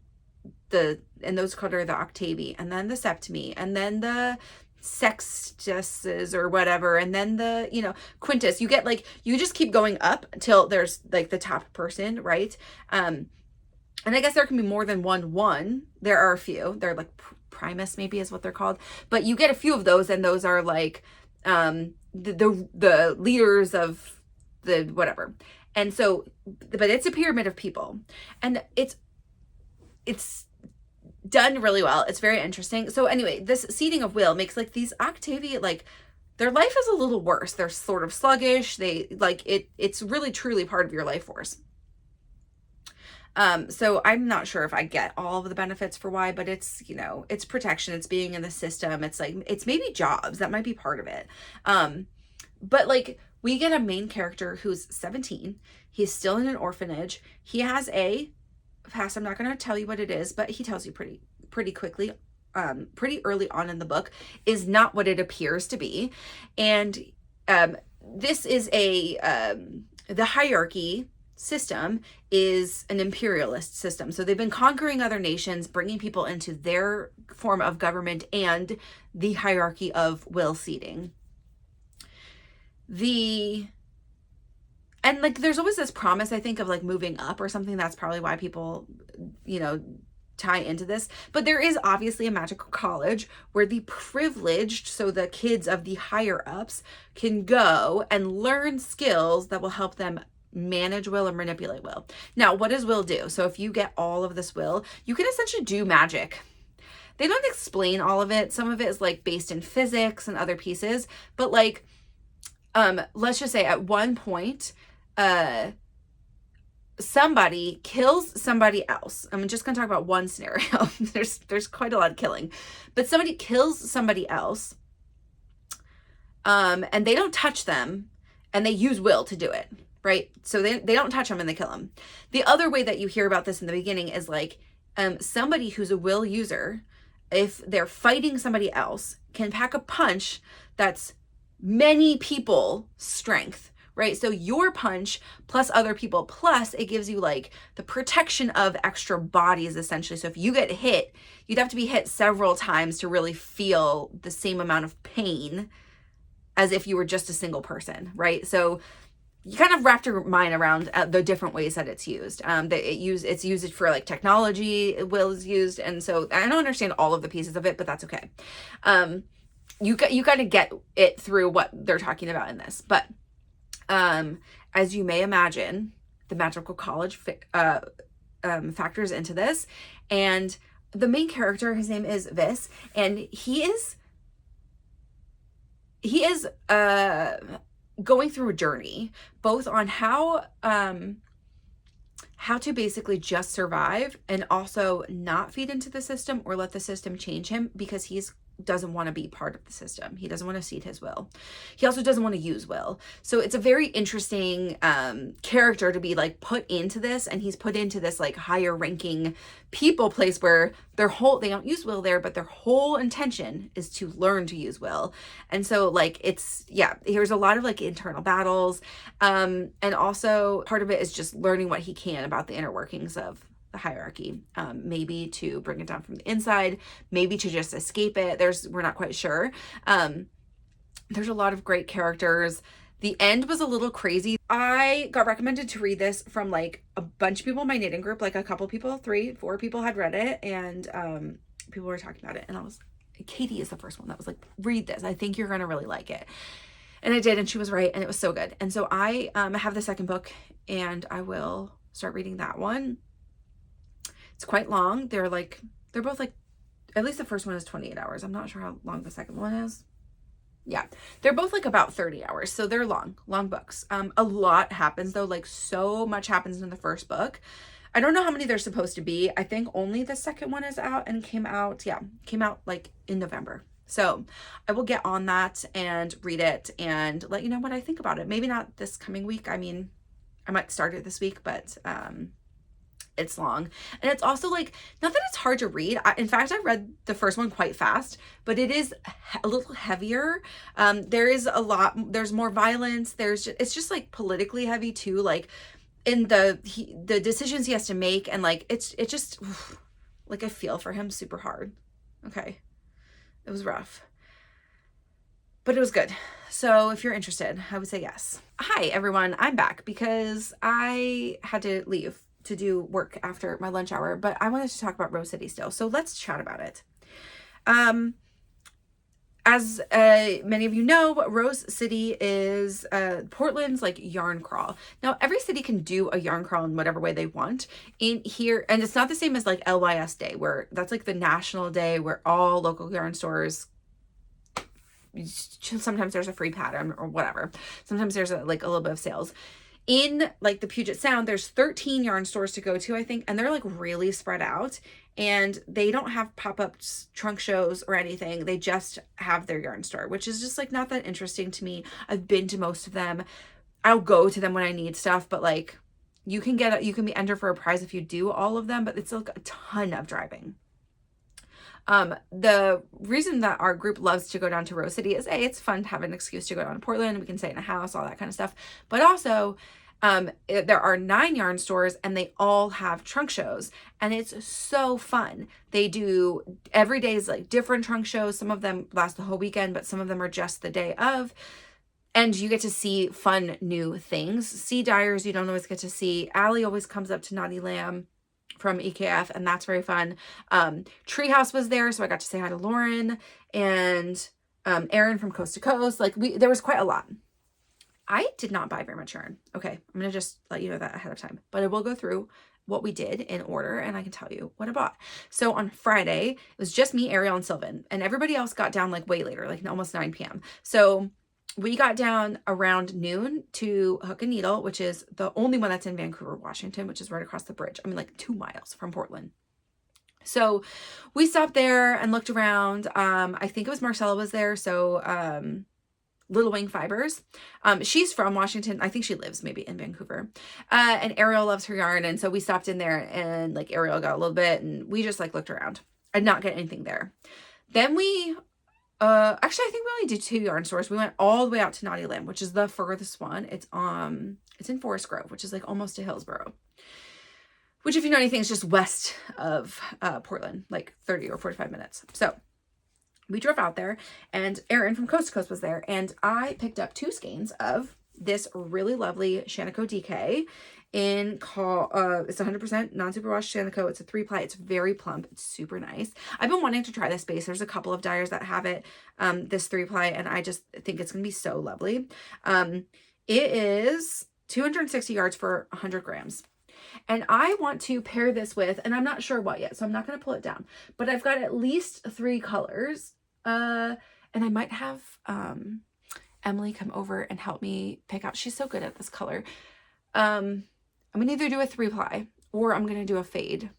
and those called are the octavi, and then the septimi, and then the sextuses or whatever, and then the, you know, quintus. You get like, you just keep going up until there's like the top person, right? And I guess there can be more than one. There are a few. They're like primus maybe is what they're called. But you get a few of those, and those are like the leaders of the whatever. And so, but it's a pyramid of people, and it's done really well. It's very interesting. So anyway, this seeding of will makes like these octavi, like their life is a little worse. They're sort of sluggish. They like it's really truly part of your life force. So I'm not sure if I get all of the benefits for why, but it's, you know, it's protection, it's being in the system. It's like, it's maybe jobs that might be part of it. But like we get a main character who's 17. He's still in an orphanage. He has a past. I'm not going to tell you what it is, but he tells you pretty quickly, pretty early on in the book, is not what it appears to be. And this is the hierarchy system is an imperialist system. So they've been conquering other nations, bringing people into their form of government and the hierarchy of will seeding. And like, there's always this promise, I think, of like moving up or something. That's probably why people, you know, tie into this. But there is obviously a magical college where the privileged, so the kids of the higher ups, can go and learn skills that will help them manage will and manipulate will. Now, what does will do? So if you get all of this will, you can essentially do magic. They don't explain all of it. Some of it is like based in physics and other pieces, but like, let's just say at one point, somebody kills somebody else. I'm just going to talk about one scenario. There's quite a lot of killing, but somebody kills somebody else, and they don't touch them, and they use will to do it, right? So they don't touch them and they kill them. The other way that you hear about this in the beginning is like, somebody who's a will user, if they're fighting somebody else, can pack a punch that's many people strength, right? So your punch plus other people, plus it gives you like the protection of extra bodies essentially. So if you get hit, you'd have to be hit several times to really feel the same amount of pain as if you were just a single person, right? So you kind of wrap your mind around the different ways that it's used. It's used for like technology, will is used. And so I don't understand all of the pieces of it, but that's okay. You got to get it through what they're talking about in this. But as you may imagine, the magical college factors into this. And the main character, his name is Vis, and he is going through a journey, both on how to basically just survive and also not feed into the system or let the system change him, because doesn't want to be part of the system. He doesn't want to seed his will. He also doesn't want to use will. So it's a very interesting character to be like put into this, and he's put into this like higher ranking people place where they don't use will there, but their whole intention is to learn to use will. And so like here's a lot of like internal battles, and also part of it is just learning what he can about the inner workings of the hierarchy, maybe to bring it down from the inside, maybe to just escape it. We're not quite sure. There's a lot of great characters. The end was a little crazy. I got recommended to read this from like a bunch of people in my knitting group, like a couple people, 3-4 people had read it, and people were talking about it, and Katie is the first one that was like, read this, I think you're gonna really like it. And I did, and she was right, and it was so good. And so I have the second book, and I will start reading that one. It's quite long. They're both like, at least the first one is 28 hours. I'm not sure how long the second one is. Yeah, they're both like about 30 hours. So they're long books. A lot happens though. Like so much happens in the first book. I don't know how many there's supposed to be. I think only the second one is out and came out like in November. So I will get on that and read it and let you know what I think about it. Maybe not this coming week. I mean, I might start it this week, but it's long. And it's also like, not that it's hard to read. In fact, I read the first one quite fast, but it is a little heavier. There's more violence. It's just like politically heavy too. Like in the decisions he has to make. And like, it just, like I feel for him super hard. Okay. It was rough, but it was good. So if you're interested, I would say yes. Hi everyone. I'm back because I had to leave to do work after my lunch hour, but I wanted to talk about Rose City still. So let's chat about it. As many of you know, Rose City is Portland's like yarn crawl. Now, every city can do a yarn crawl in whatever way they want in here. And it's not the same as like LYS Day, where that's like the national day where all local yarn stores, sometimes there's a free pattern or whatever. Sometimes there's like a little bit of sales. In like the Puget Sound, there's 13 yarn stores to go to, I think, and they're like really spread out, and they don't have pop-up trunk shows or anything. They just have their yarn store, which is just like not that interesting to me. I've been to most of them. I'll go to them when I need stuff, but like you can be entered for a prize if you do all of them, but it's like a ton of driving. The reason that our group loves to go down to Rose City is it's fun to have an excuse to go down to Portland. We can stay in a house, all that kind of stuff. But also, there are 9 yarn stores and they all have trunk shows, and it's so fun. They do every day is like different trunk shows. Some of them last the whole weekend, but some of them are just the day of. And you get to see fun new things. See dyers you don't always get to see. Allie always comes up to Knotty Lamb from EKF, and that's very fun. Treehouse was there, so I got to say hi to Lauren and Erin from Coast to Coast. Like there was quite a lot. I did not buy very much yarn. Okay, I'm gonna just let you know that ahead of time, but I will go through what we did in order, and I can tell you what I bought. So on Friday, it was just me, Ariel, and Sylvan, and everybody else got down like way later, like almost 9 p.m. So we got down around noon to Hook and Needle, which is the only one that's in Vancouver, Washington, which is right across the bridge. I mean, like 2 miles from Portland. So we stopped there and looked around. I think it was Marcella was there. So Little Wing Fibers. She's from Washington. I think she lives maybe in Vancouver. And Ariel loves her yarn. And so we stopped in there, and like Ariel got a little bit, and we just like looked around. I did not get anything there. Then we actually, I think we only did 2 yarn stores. We went all the way out to Knotty Lamb, which is the furthest one. It's in Forest Grove, which is like almost to Hillsborough, which, if you know anything, is just west of Portland, like 30 or 45 minutes. So we drove out there, and Erin from Coast to Coast was there, and I picked up 2 skeins of this really lovely Shanico DK in it's 100% non-superwash Shanico. It's a 3-ply. It's very plump. It's super nice. I've been wanting to try this base. There's a couple of dyers that have it, this 3-ply, and I just think it's gonna be so lovely. It is 260 yards for 100 grams. And I want to pair this with, and I'm not sure what yet, so I'm not going to pull it down, but I've got at least 3 colors. And I might have Emily come over and help me pick out. She's so good at this color. I'm going to either do a 3-ply or I'm going to do a fade.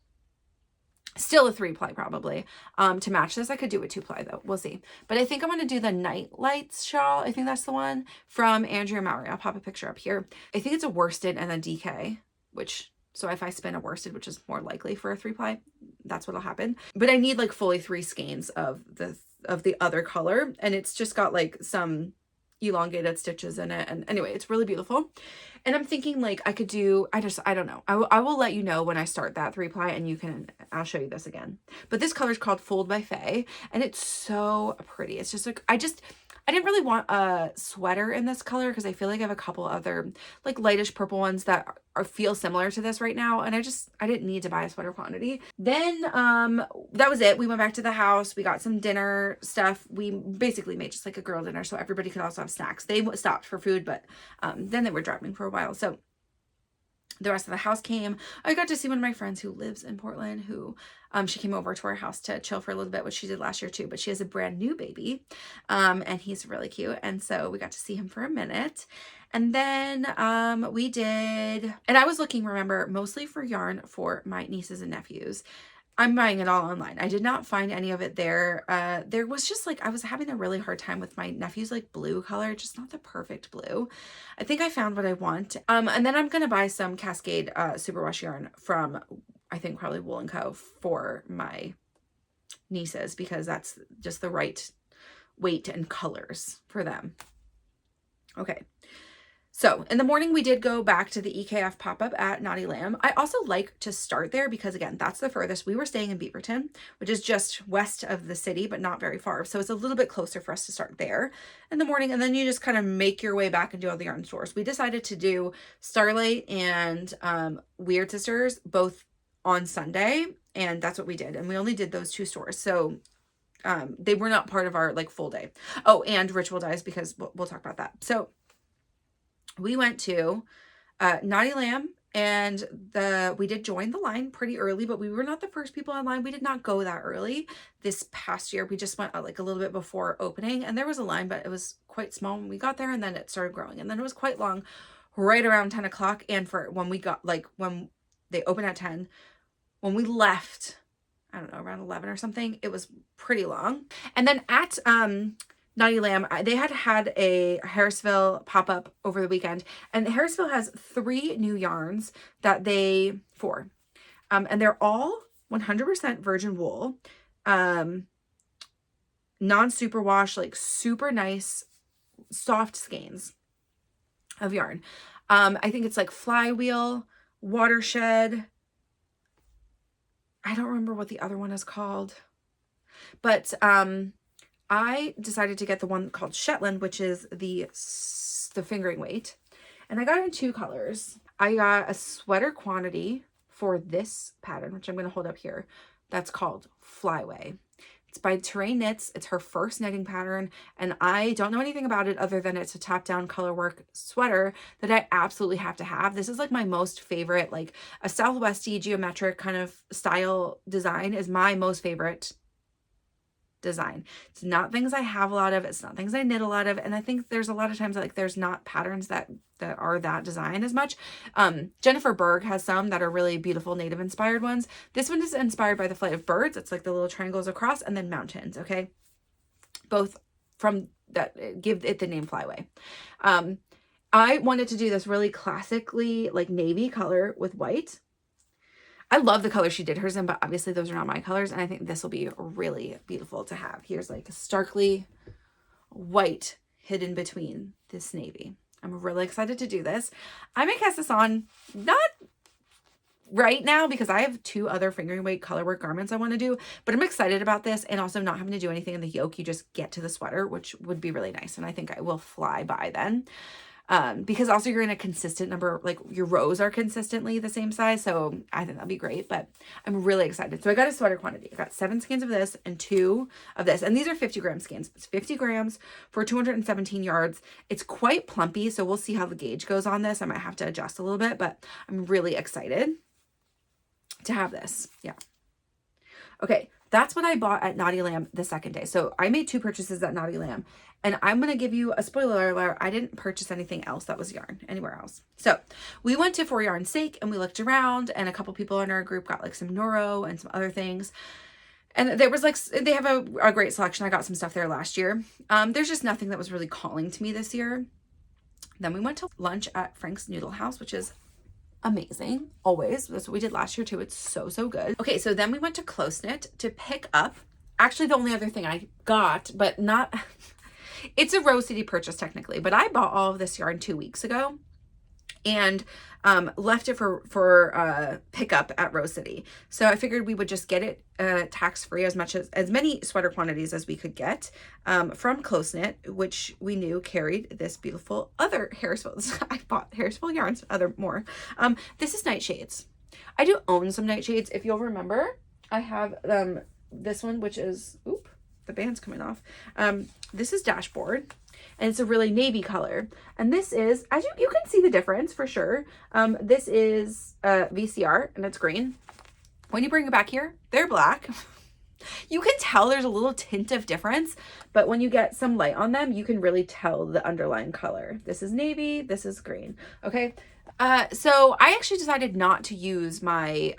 Still a 3-ply probably. To match this, I could do a 2-ply though. We'll see. But I think I'm going to do the Night Lights shawl. I think that's the one from Andrea Mowry. I'll pop a picture up here. I think it's a worsted and a DK, so if I spin a worsted, which is more likely for a 3-ply, that's what'll happen. But I need like fully 3 skeins of the other color, and it's just got like some elongated stitches in it. And anyway, it's really beautiful. And I'm thinking like I could do, I don't know. I will let you know when I start that 3-ply, and I'll show you this again. But this color is called Fold by Faye, and it's so pretty. It's just like, I didn't really want a sweater in this color because I feel like I have a couple other like lightish purple ones that feel similar to this right now. And I didn't need to buy a sweater quantity. Then that was it. We went back to the house. We got some dinner stuff. We basically made just like a girl dinner so everybody could also have snacks. They stopped for food, but then they were driving for a while. So the rest of the house came. I got to see one of my friends who lives in Portland, who she came over to our house to chill for a little bit, which she did last year too, but she has a brand new baby, and he's really cute. And so we got to see him for a minute. And then we did, and I was looking, remember, mostly for yarn for my nieces and nephews. I'm buying it all online. I did not find any of it there. There was just like, I was having a really hard time with my nephew's like blue color, just not the perfect blue. I think I found what I want. And then I'm going to buy some Cascade superwash yarn from, I think probably Wool & Co. for my nieces, because that's just the right weight and colors for them. Okay. So in the morning, we did go back to the EKF pop-up at Knotty Lamb. I also like to start there because, again, that's the furthest. We were staying in Beaverton, which is just west of the city, but not very far. So it's a little bit closer for us to start there in the morning. And then you just kind of make your way back and do all the yarn stores. We decided to do Starlight and Weird Sisters both on Sunday, and that's what we did. And we only did those 2 stores. So they were not part of our like full day. Oh, and Ritual Dyes, because we'll talk about that. So we went to Knotty Lamb, and we did join the line pretty early, but we were not the first people online. We did not go that early this past year. We just went like a little bit before opening, and there was a line, but it was quite small when we got there, and then it started growing, and then it was quite long right around 10 o'clock. And for when we got, like, when they opened at 10, when we left, I don't know, around 11 or something, it was pretty long. And then at Knotty Lamb, they had a Harrisville pop-up over the weekend, and Harrisville has 3 new yarns that and they're all 100% virgin wool, non-superwash, like super nice soft skeins of yarn. I think it's like Flywheel, Watershed. I don't remember what the other one is called, but I decided to get the one called Shetland, which is the fingering weight. And I got it in 2 colors. I got a sweater quantity for this pattern, which I'm going to hold up here. That's called Flyway. It's by Terrain Knits. It's her first knitting pattern, and I don't know anything about it other than it's a top-down colorwork sweater that I absolutely have to have. This is like my most favorite, like a Southwesty geometric kind of style design is my most favorite design. It's not things I have a lot of. It's not things I knit a lot of. And I think there's a lot of times like there's not patterns that are that design as much. Jennifer Berg has some that are really beautiful native inspired ones. This one is inspired by the flight of birds. It's like the little triangles across and then mountains. Okay. Both from that give it the name Flyway. I wanted to do this really classically like navy color with white. I love the color she did hers in, but obviously those are not my colors. And I think this will be really beautiful to have. Here's like a starkly white hidden between this navy. I'm really excited to do this. I may cast this on, not right now because I have 2 other fingering weight colorwork garments I want to do, but I'm excited about this, and also not having to do anything in the yoke. You just get to the sweater, which would be really nice. And I think I will fly by then. Because also you're in a consistent number, like your rows are consistently the same size. So I think that'll be great, but I'm really excited. So I got a sweater quantity. I got 7 skeins of this and 2 of this. And these are 50-gram skeins. It's 50 grams for 217 yards. It's quite plumpy. So we'll see how the gauge goes on this. I might have to adjust a little bit, but I'm really excited to have this. Yeah. Okay. That's what I bought at Knotty Lamb the second day. So I made 2 purchases at Knotty Lamb. And I'm going to give you a spoiler alert. I didn't purchase anything else that was yarn anywhere else. So we went to For Yarn's Sake and we looked around, and a couple people in our group got like some Neuro and some other things. And there was like, they have a great selection. I got some stuff there last year. There's just nothing that was really calling to me this year. Then we went to lunch at Frank's Noodle House, which is amazing. Always. That's what we did last year too. It's so good. Okay. So then we went to Close Knit to pick up, actually the only other thing I got, but not... It's a Rose City purchase technically, but I bought all of this yarn 2 weeks ago and left it for pickup at Rose City. So I figured we would just get it tax-free as many sweater quantities as we could get from Close Knit, which we knew carried this beautiful other Harrisville. I bought Harrisville yarns, more. This is Nightshades. I do own some Nightshades. If you'll remember, I have this one, which is, the band's coming off. This is Dashboard, and it's a really navy color. And this is, as you can see the difference for sure. This is VCR, and it's green. When you bring it back here, they're black. You can tell there's a little tint of difference, but when you get some light on them, you can really tell the underlying color. This is navy, this is green. Okay. So I actually decided not to use my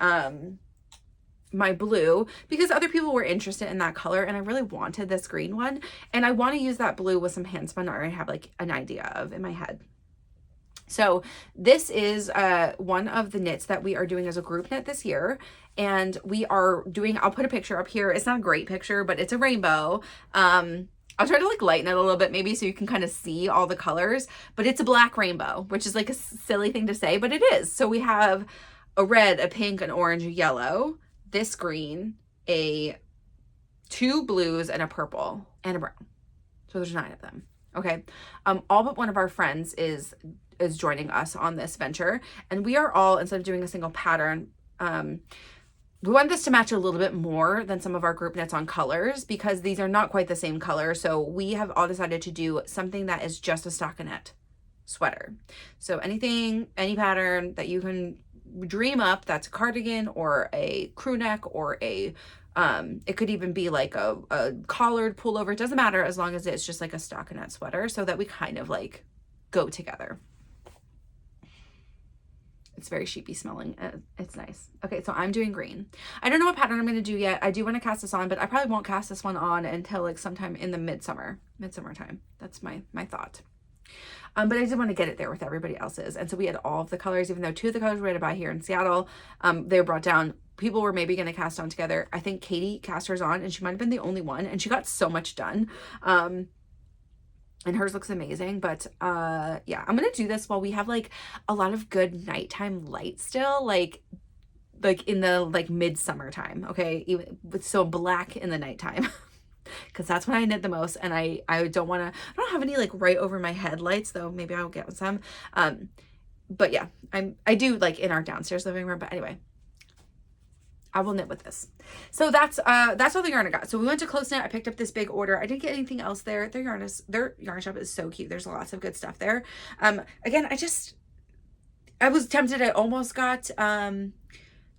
my blue because other people were interested in that color and I really wanted this green one, and I want to use that blue with some hand spun art I have like an idea of in my head. So this is one of the knits that we are doing as a group knit this year, and we are doing, I'll put a picture up here. It's not a great picture, but it's a rainbow. I'll try to like lighten it a little bit maybe so you can kind of see all the colors, but it's a black rainbow, which is like a silly thing to say, but it is. So we have a red, a pink, an orange, a yellow, this green, two blues, and a purple, and a brown. So there's 9 of them. Okay. All but one of our friends is joining us on this venture, and we are all, instead of doing a single pattern, we want this to match a little bit more than some of our group knits on colors because these are not quite the same color. So we have all decided to do something that is just a stockinette sweater. So anything, any pattern that you can dream up that's a cardigan or a crew neck or a it could even be like a collared pullover. It doesn't matter as long as it's just like a stockinette sweater, so that we kind of like go together. It's very sheepy smelling. It's nice. Okay, so I'm doing green. I don't know what pattern I'm going to do yet. I do want to cast this on, but I probably won't cast this one on until like sometime in the midsummer time. That's my thought. But I did want to get it there with everybody else's. And so we had all of the colors, even though 2 of the colors we had to buy here in Seattle. They were brought down. People were maybe going to cast on together. I think Katie cast hers on, and she might have been the only one, and she got so much done. And hers looks amazing. But yeah, I'm gonna do this while we have like a lot of good nighttime light still, like in the like midsummer time. Okay, even so black in the nighttime. Because that's when I knit the most, and I don't want to, I don't have any like right over my head lights, though maybe I'll get some. But yeah, I do like in our downstairs living room. But anyway, I will knit with this. So that's all the yarn I got. So we went to Close Knit. I picked up this big order. I didn't get anything else there. Their yarn shop is so cute. There's lots of good stuff there. Again, I was tempted. I almost got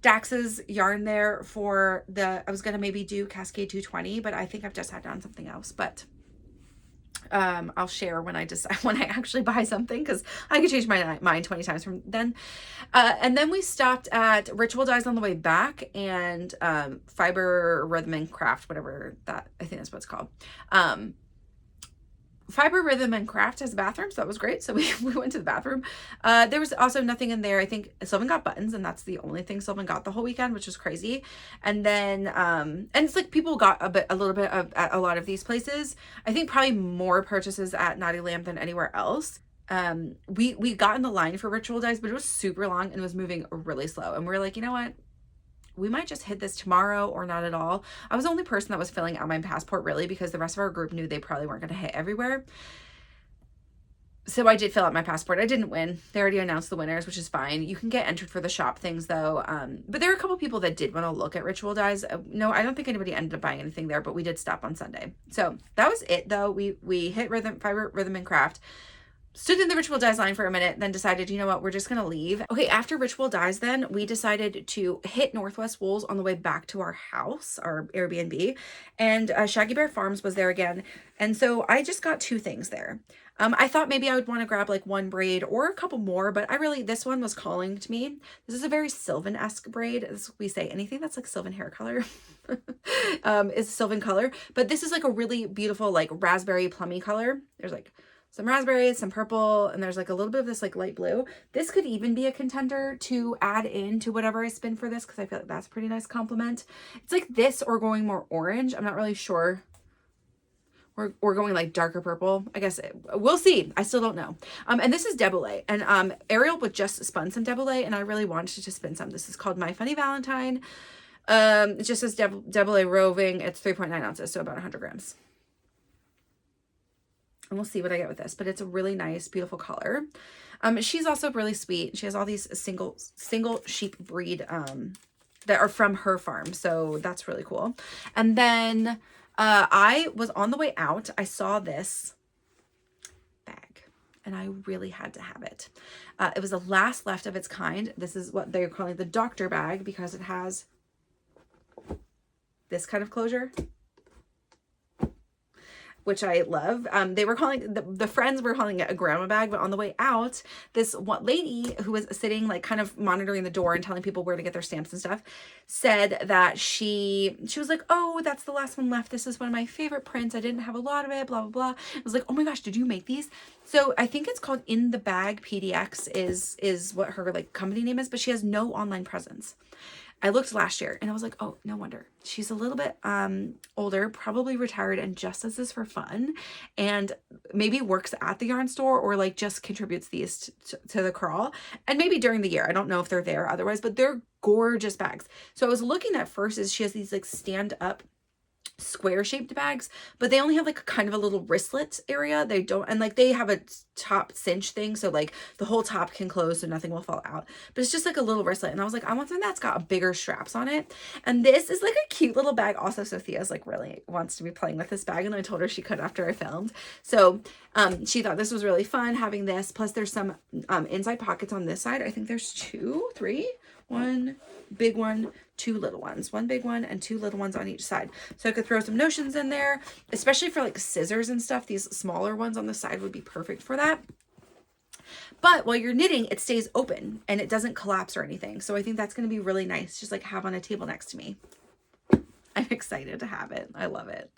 Dax's yarn there for I was gonna maybe do Cascade 220, but I think I've decided on something else. But I'll share when I actually buy something, because I could change my mind 20 times from then. And then we stopped at Ritual Dyes on the way back, and Fiber Rhythm and Craft, whatever that, I think that's what it's called. Fiber Rhythm and Craft has a bathroom, so that was great. So we went to the bathroom. There was also nothing in there. I think Sylvan got buttons, and that's the only thing Sylvan got the whole weekend, which was crazy. And then and it's like people got a little bit of at a lot of these places. I think probably more purchases at Knotty Lamp than anywhere else. We got in the line for Ritual Dyes, but it was super long and it was moving really slow. And we were like, you know what? We might just hit this tomorrow or not at all. I was the only person that was filling out my passport, really, because the rest of our group knew they probably weren't going to hit everywhere. So I did fill out my passport. I didn't win. They already announced the winners, which is fine. You can get entered for the shop things, though. But there were a couple people that did want to look at Ritual Dyes. No, I don't think anybody ended up buying anything there, but we did stop on Sunday. So that was it, though. We hit Fiber Rhythm and Craft. Stood in the Ritual Dyes line for a minute, then decided, you know what, we're just going to leave. Okay, after Ritual Dyes then, we decided to hit Northwest Wools on the way back to our house, our Airbnb, and Shaggy Bear Farms was there again. And so I just got 2 things there. I thought maybe I would want to grab like one braid or a couple more, but this one was calling to me. This is a very Sylvan-esque braid, as we say. Anything that's like Sylvan hair color is Sylvan color, but this is like a really beautiful like raspberry plummy color. There's like some raspberries, some purple, and there's like a little bit of this like light blue. This could even be a contender to add into whatever I spin for this, because I feel like that's a pretty nice compliment. It's like this or going more orange. I'm not really sure. We're going like darker purple. I guess we'll see. I still don't know. And this is Deboulé, and Ariel would just spun some Deboulé, and I really wanted to spin some. This is called My Funny Valentine. It just says Deboulé Roving. It's 3.9 ounces, so about 100 grams. And we'll see what I get with this, but it's a really nice, beautiful color. She's also really sweet. She has all these single sheep breed that are from her farm, so that's really cool. And then I was on the way out. I saw this bag, and I really had to have it. It was the last left of its kind. This is what they're calling the doctor bag, because it has this kind of closure. which I love. They were calling, the friends were calling it a grandma bag, but on the way out, this one lady who was sitting like kind of monitoring the door and telling people where to get their stamps and stuff said that she was like, oh, that's the last one left. This is one of my favorite prints. I didn't have a lot of it, blah, blah, blah. I was like, oh my gosh, did you make these? So I think it's called In the Bag PDX is what her like company name is, but she has no online presence. I looked last year and I was like, oh, no wonder. She's a little bit older, probably retired, and just does this for fun, and maybe works at the yarn store or like just contributes these to the crawl, and maybe during the year. I don't know if they're there otherwise, but they're gorgeous bags. So I was looking at first is she has these like stand up square shaped bags, but they only have like kind of a little wristlet area. They don't, and like they have a top cinch thing, so like the whole top can close so nothing will fall out, but it's just like a little wristlet. And I was like, I want something that's got bigger straps on it. And this is like a cute little bag. Also, Sophia's like really wants to be playing with this bag, and I told her she could after I filmed. So she thought this was really fun having this. Plus there's some inside pockets on this side. I think there's one big one, two little ones, one big one and two little ones on each side. So I could throw some notions in there, especially for like scissors and stuff. These smaller ones on the side would be perfect for that. But while you're knitting, it stays open and it doesn't collapse or anything. So I think that's going to be really nice. Just like have on a table next to me. I'm excited to have it. I love it.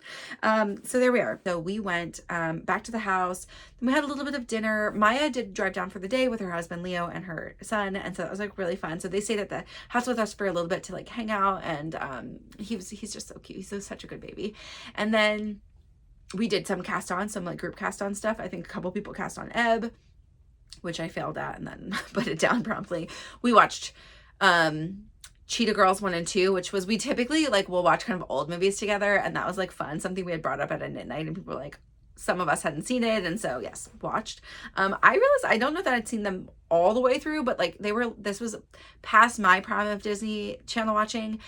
So there we are. So we went back to the house. Then we had a little bit of dinner. Maya did drive down for the day with her husband, Leo, and her son. And so that was like really fun. So they stayed at the house with us for a little bit to like hang out. And he's just so cute. He's such a good baby. And then we did some cast on, some like group cast on stuff. I think a couple people cast on Abbye, which I failed at and then put it down promptly. We watched Cheetah Girls 1 and 2, which was, we typically like will watch kind of old movies together, and that was like fun, something we had brought up at a knit night, and people were like, some of us hadn't seen it, and so yes, watched. I realized I don't know that I'd seen them all the way through, but like this was past my prime of Disney Channel watching.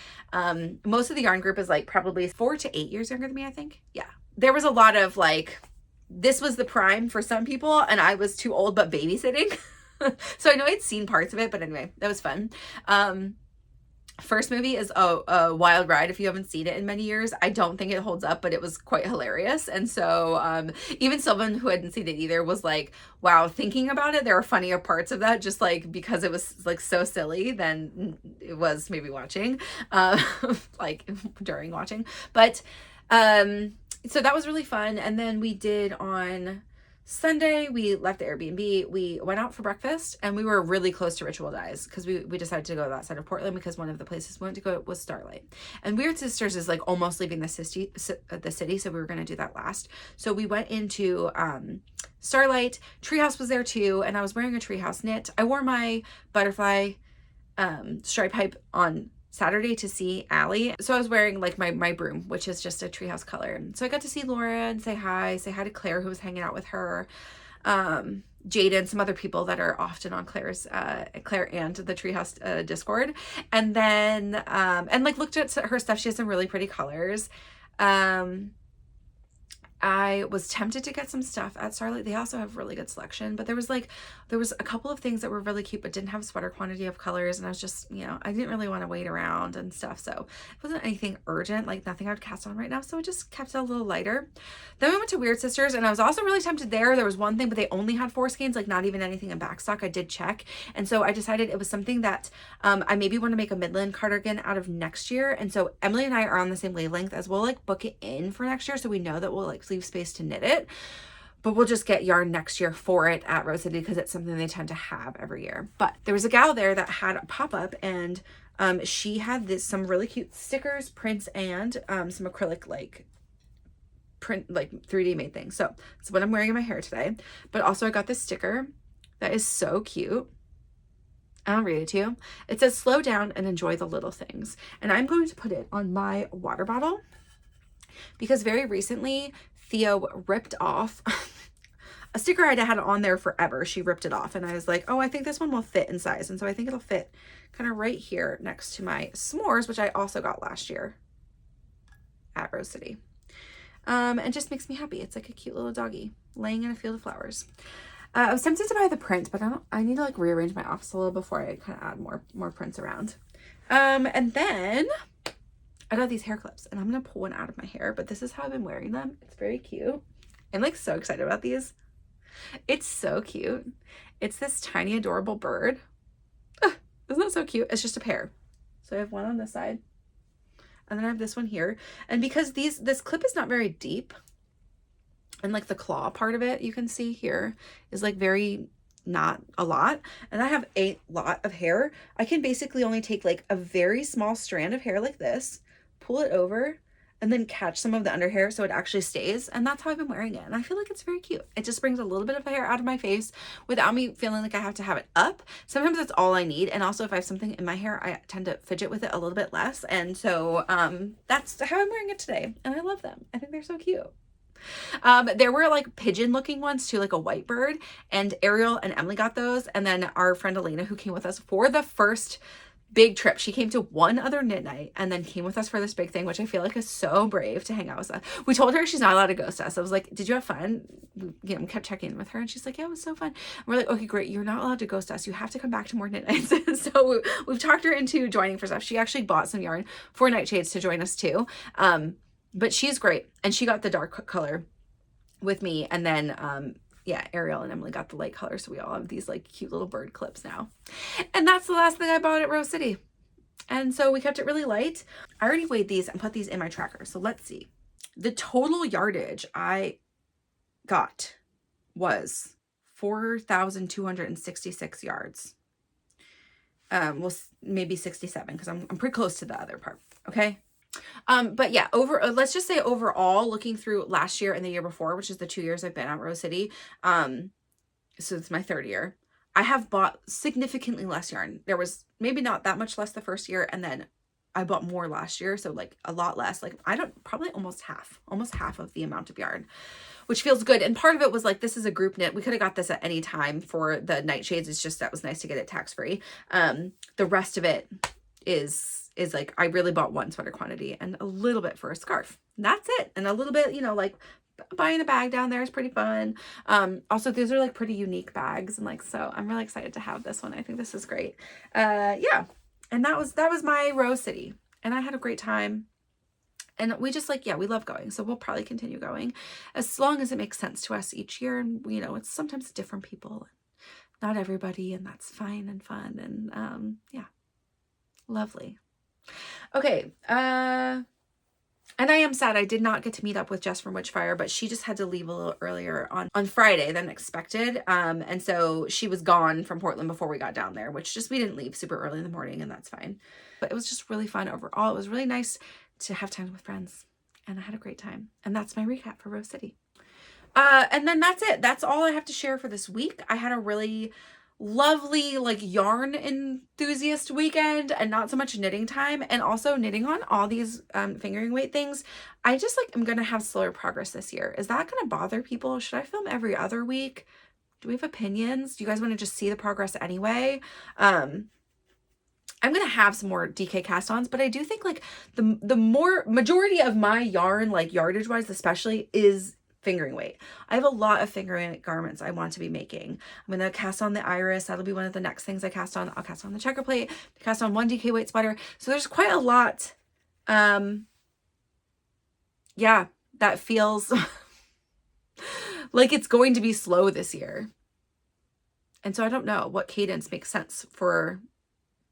Most of the yarn group is like probably 4 to 8 years younger than me, I think. Yeah, there was a lot of like, this was the prime for some people, and I was too old but babysitting. So I know I'd seen parts of it, but anyway, that was fun. First movie is a Wild Ride. If you haven't seen it in many years, I don't think it holds up, but it was quite hilarious. And so even someone who hadn't seen it either was like, wow, thinking about it, there are funnier parts of that, just like because it was like so silly than it was maybe watching, like during watching. But so that was really fun. And then we did on Sunday, we left the Airbnb, we went out for breakfast, and we were really close to Ritual Dyes because we decided to go to that side of Portland because one of the places we went to go was Starlight. And Weird Sisters is like almost leaving the city, so we were going to do that last. So we went into Starlight. Treehouse was there too, and I was wearing a Treehouse knit. I wore my butterfly stripe hype on Saturday to see Allie. So I was wearing like my broom, which is just a Treehouse color. So I got to see Laura and say hi to Claire, who was hanging out with her, Jada, and some other people that are often on Claire and the Treehouse Discord. And then, and like looked at her stuff. She has some really pretty colors. I was tempted to get some stuff at Starlight. They also have really good selection, but there was a couple of things that were really cute, but didn't have a sweater quantity of colors. And I was just, I didn't really want to wait around and stuff. So it wasn't anything urgent, like nothing I would cast on right now. So I just kept it a little lighter. Then we went to Weird Sisters, and I was also really tempted there. There was one thing, but they only had 4 skeins, like not even anything in backstock. I did check. And so I decided it was something that I maybe want to make a Midland cardigan out of next year. And so Emily and I are on the same wavelength, as we'll like book it in for next year. So we know that we'll like leave space to knit it, but we'll just get yarn next year for it at Rose City because it's something they tend to have every year. But there was a gal there that had a pop-up, and she had some really cute stickers, prints, and some acrylic like print, like 3D made things. So that's what I'm wearing in my hair today. But also I got this sticker that is so cute. I'll read it to you. It says, slow down and enjoy the little things. And I'm going to put it on my water bottle because very recently Theo ripped off a sticker I'd had on there forever. She ripped it off, and I was like, oh, I think this one will fit in size. And so I think it'll fit kind of right here next to my s'mores, which I also got last year at Rose City. And just makes me happy. It's like a cute little doggy laying in a field of flowers. I was tempted to buy the print, but I need to like rearrange my office a little before I kind of add more prints around. And then I got these hair clips, and I'm going to pull one out of my hair, but this is how I've been wearing them. It's very cute. I'm like so excited about these. It's so cute. It's this tiny adorable bird. Ugh, isn't that so cute? It's just a pair. So I have one on this side and then I have this one here. And because this clip is not very deep, and like the claw part of it, you can see here, is like very not a lot, and I have a lot of hair, I can basically only take like a very small strand of hair like this, pull it over, and then catch some of the under hair so it actually stays. And that's how I've been wearing it. And I feel like it's very cute. It just brings a little bit of hair out of my face without me feeling like I have to have it up. Sometimes that's all I need. And also if I have something in my hair, I tend to fidget with it a little bit less. And so that's how I'm wearing it today. And I love them. I think they're so cute. There were like pigeon looking ones too, like a white bird, and Ariel and Emily got those. And then our friend Selena, who came with us for the first big trip, she came to one other knit night and then came with us for this big thing, which I feel like is so brave to hang out with us. We told her she's not allowed to ghost us. I was like, did you have fun? We kept checking in with her and she's like, yeah, it was so fun. And we're like, okay, great, you're not allowed to ghost us, you have to come back to more knit nights. So we've talked her into joining for stuff. She actually bought some yarn for Nightshades to join us too. But she's great, and she got the dark color with me, and then yeah, Ariel and Emily got the light color, so we all have these like cute little bird clips now. And that's the last thing I bought at Rose City. And so we kept it really light. I already weighed these and put these in my tracker, so let's see. The total yardage I got was 4,266 yards. Well, maybe 67, because I'm pretty close to the other part, okay? But yeah, let's just say overall, looking through last year and the year before, which is the 2 years I've been at Rose City, so it's my third year, I have bought significantly less yarn. There was maybe not that much less the first year, and then I bought more last year, so like a lot less, like probably almost half of the amount of yarn, which feels good. And part of it was like, this is a group knit, we could have got this at any time for the Nightshades. It's just that was nice to get it tax-free. The rest of it is like, I really bought one sweater quantity and a little bit for a scarf. That's it. And a little bit, you know, like buying a bag down there is pretty fun. Also, these are like pretty unique bags, and like, so I'm really excited to have this one. I think this is great. Yeah. And that was my Rose City, and I had a great time. And we just like, yeah, we love going. So we'll probably continue going as long as it makes sense to us each year. And, you know, it's sometimes different people, not everybody, and that's fine and fun. And yeah, lovely. Okay, and I am sad I did not get to meet up with Jess from Witchfire, but she just had to leave a little earlier on Friday than expected. And so she was gone from Portland before we got down there, which just, we didn't leave super early in the morning, and that's fine. But it was just really fun overall. It was really nice to have time with friends, and I had a great time. And that's my recap for Rose City. And then that's it. That's all I have to share for this week. I had a really lovely like yarn enthusiast weekend, and not so much knitting time, and also knitting on all these fingering weight things. I just like am gonna have slower progress this year. Is that gonna bother people? Should I film every other week? Do we have opinions? Do you guys want to just see the progress anyway? I'm gonna have some more DK cast-ons, but I do think like the more majority of my yarn, like yardage wise especially, is fingering weight. I have a lot of fingering weight garments I want to be making. I'm going to cast on the iris. That'll be one of the next things I cast on. I'll cast on the checker plate, cast on one DK weight sweater. So there's quite a lot. Yeah, that feels like it's going to be slow this year. And so I don't know what cadence makes sense for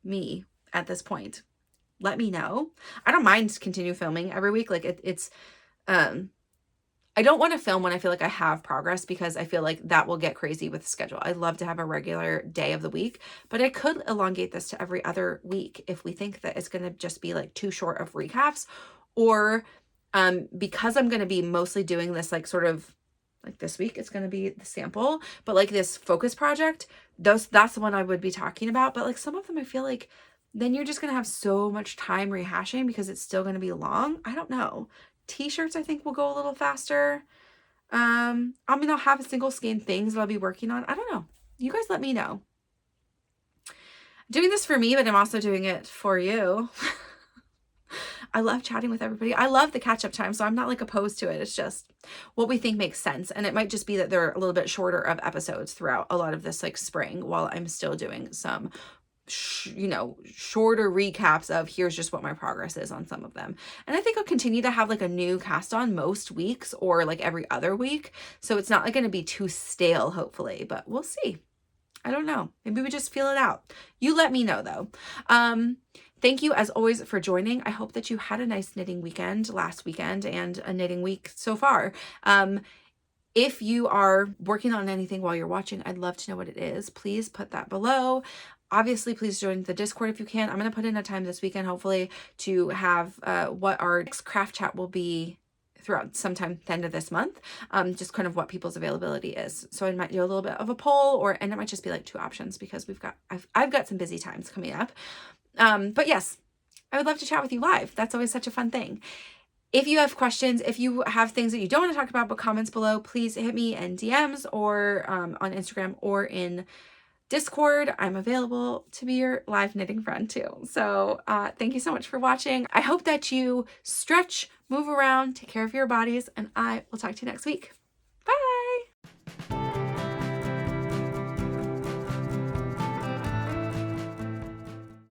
me at this point. Let me know. I don't mind continue filming every week. Like it's I don't want to film when I feel like I have progress, because I feel like that will get crazy with the schedule. I love to have a regular day of the week, but I could elongate this to every other week if we think that it's going to just be like too short of recaps, or because I'm going to be mostly doing this like sort of like this week, it's going to be the sample, but like this focus project, that's the one I would be talking about. But like some of them, I feel like then you're just going to have so much time rehashing because it's still going to be long. I don't know. T-shirts I think will go a little faster. I mean, I'll have a single skein things that I'll be working on. I don't know. You guys let me know. I'm doing this for me, but I'm also doing it for you. I love chatting with everybody. I love the catch-up time, so I'm not like opposed to it. It's just what we think makes sense. And it might just be that they're a little bit shorter of episodes throughout a lot of this like spring, while I'm still doing some shorter recaps of here's just what my progress is on some of them. And I think I'll continue to have like a new cast on most weeks or like every other week. So it's not like going to be too stale, hopefully, but we'll see. I don't know. Maybe we just feel it out. You let me know though. Thank you as always for joining. I hope that you had a nice knitting weekend last weekend and a knitting week so far. If you are working on anything while you're watching, I'd love to know what it is. Please put that below. Obviously, please join the Discord if you can. I'm going to put in a time this weekend, hopefully, to have what our next craft chat will be throughout sometime the end of this month, just kind of what people's availability is. So I might do a little bit of a poll, and it might just be like 2 options because I've got some busy times coming up. But yes, I would love to chat with you live. That's always such a fun thing. If you have questions, if you have things that you don't want to talk about, but comments below, please hit me in DMs or on Instagram or in Discord. I'm available to be your live knitting friend too. So thank you so much for watching. I hope that you stretch, move around, take care of your bodies, and I will talk to you next week.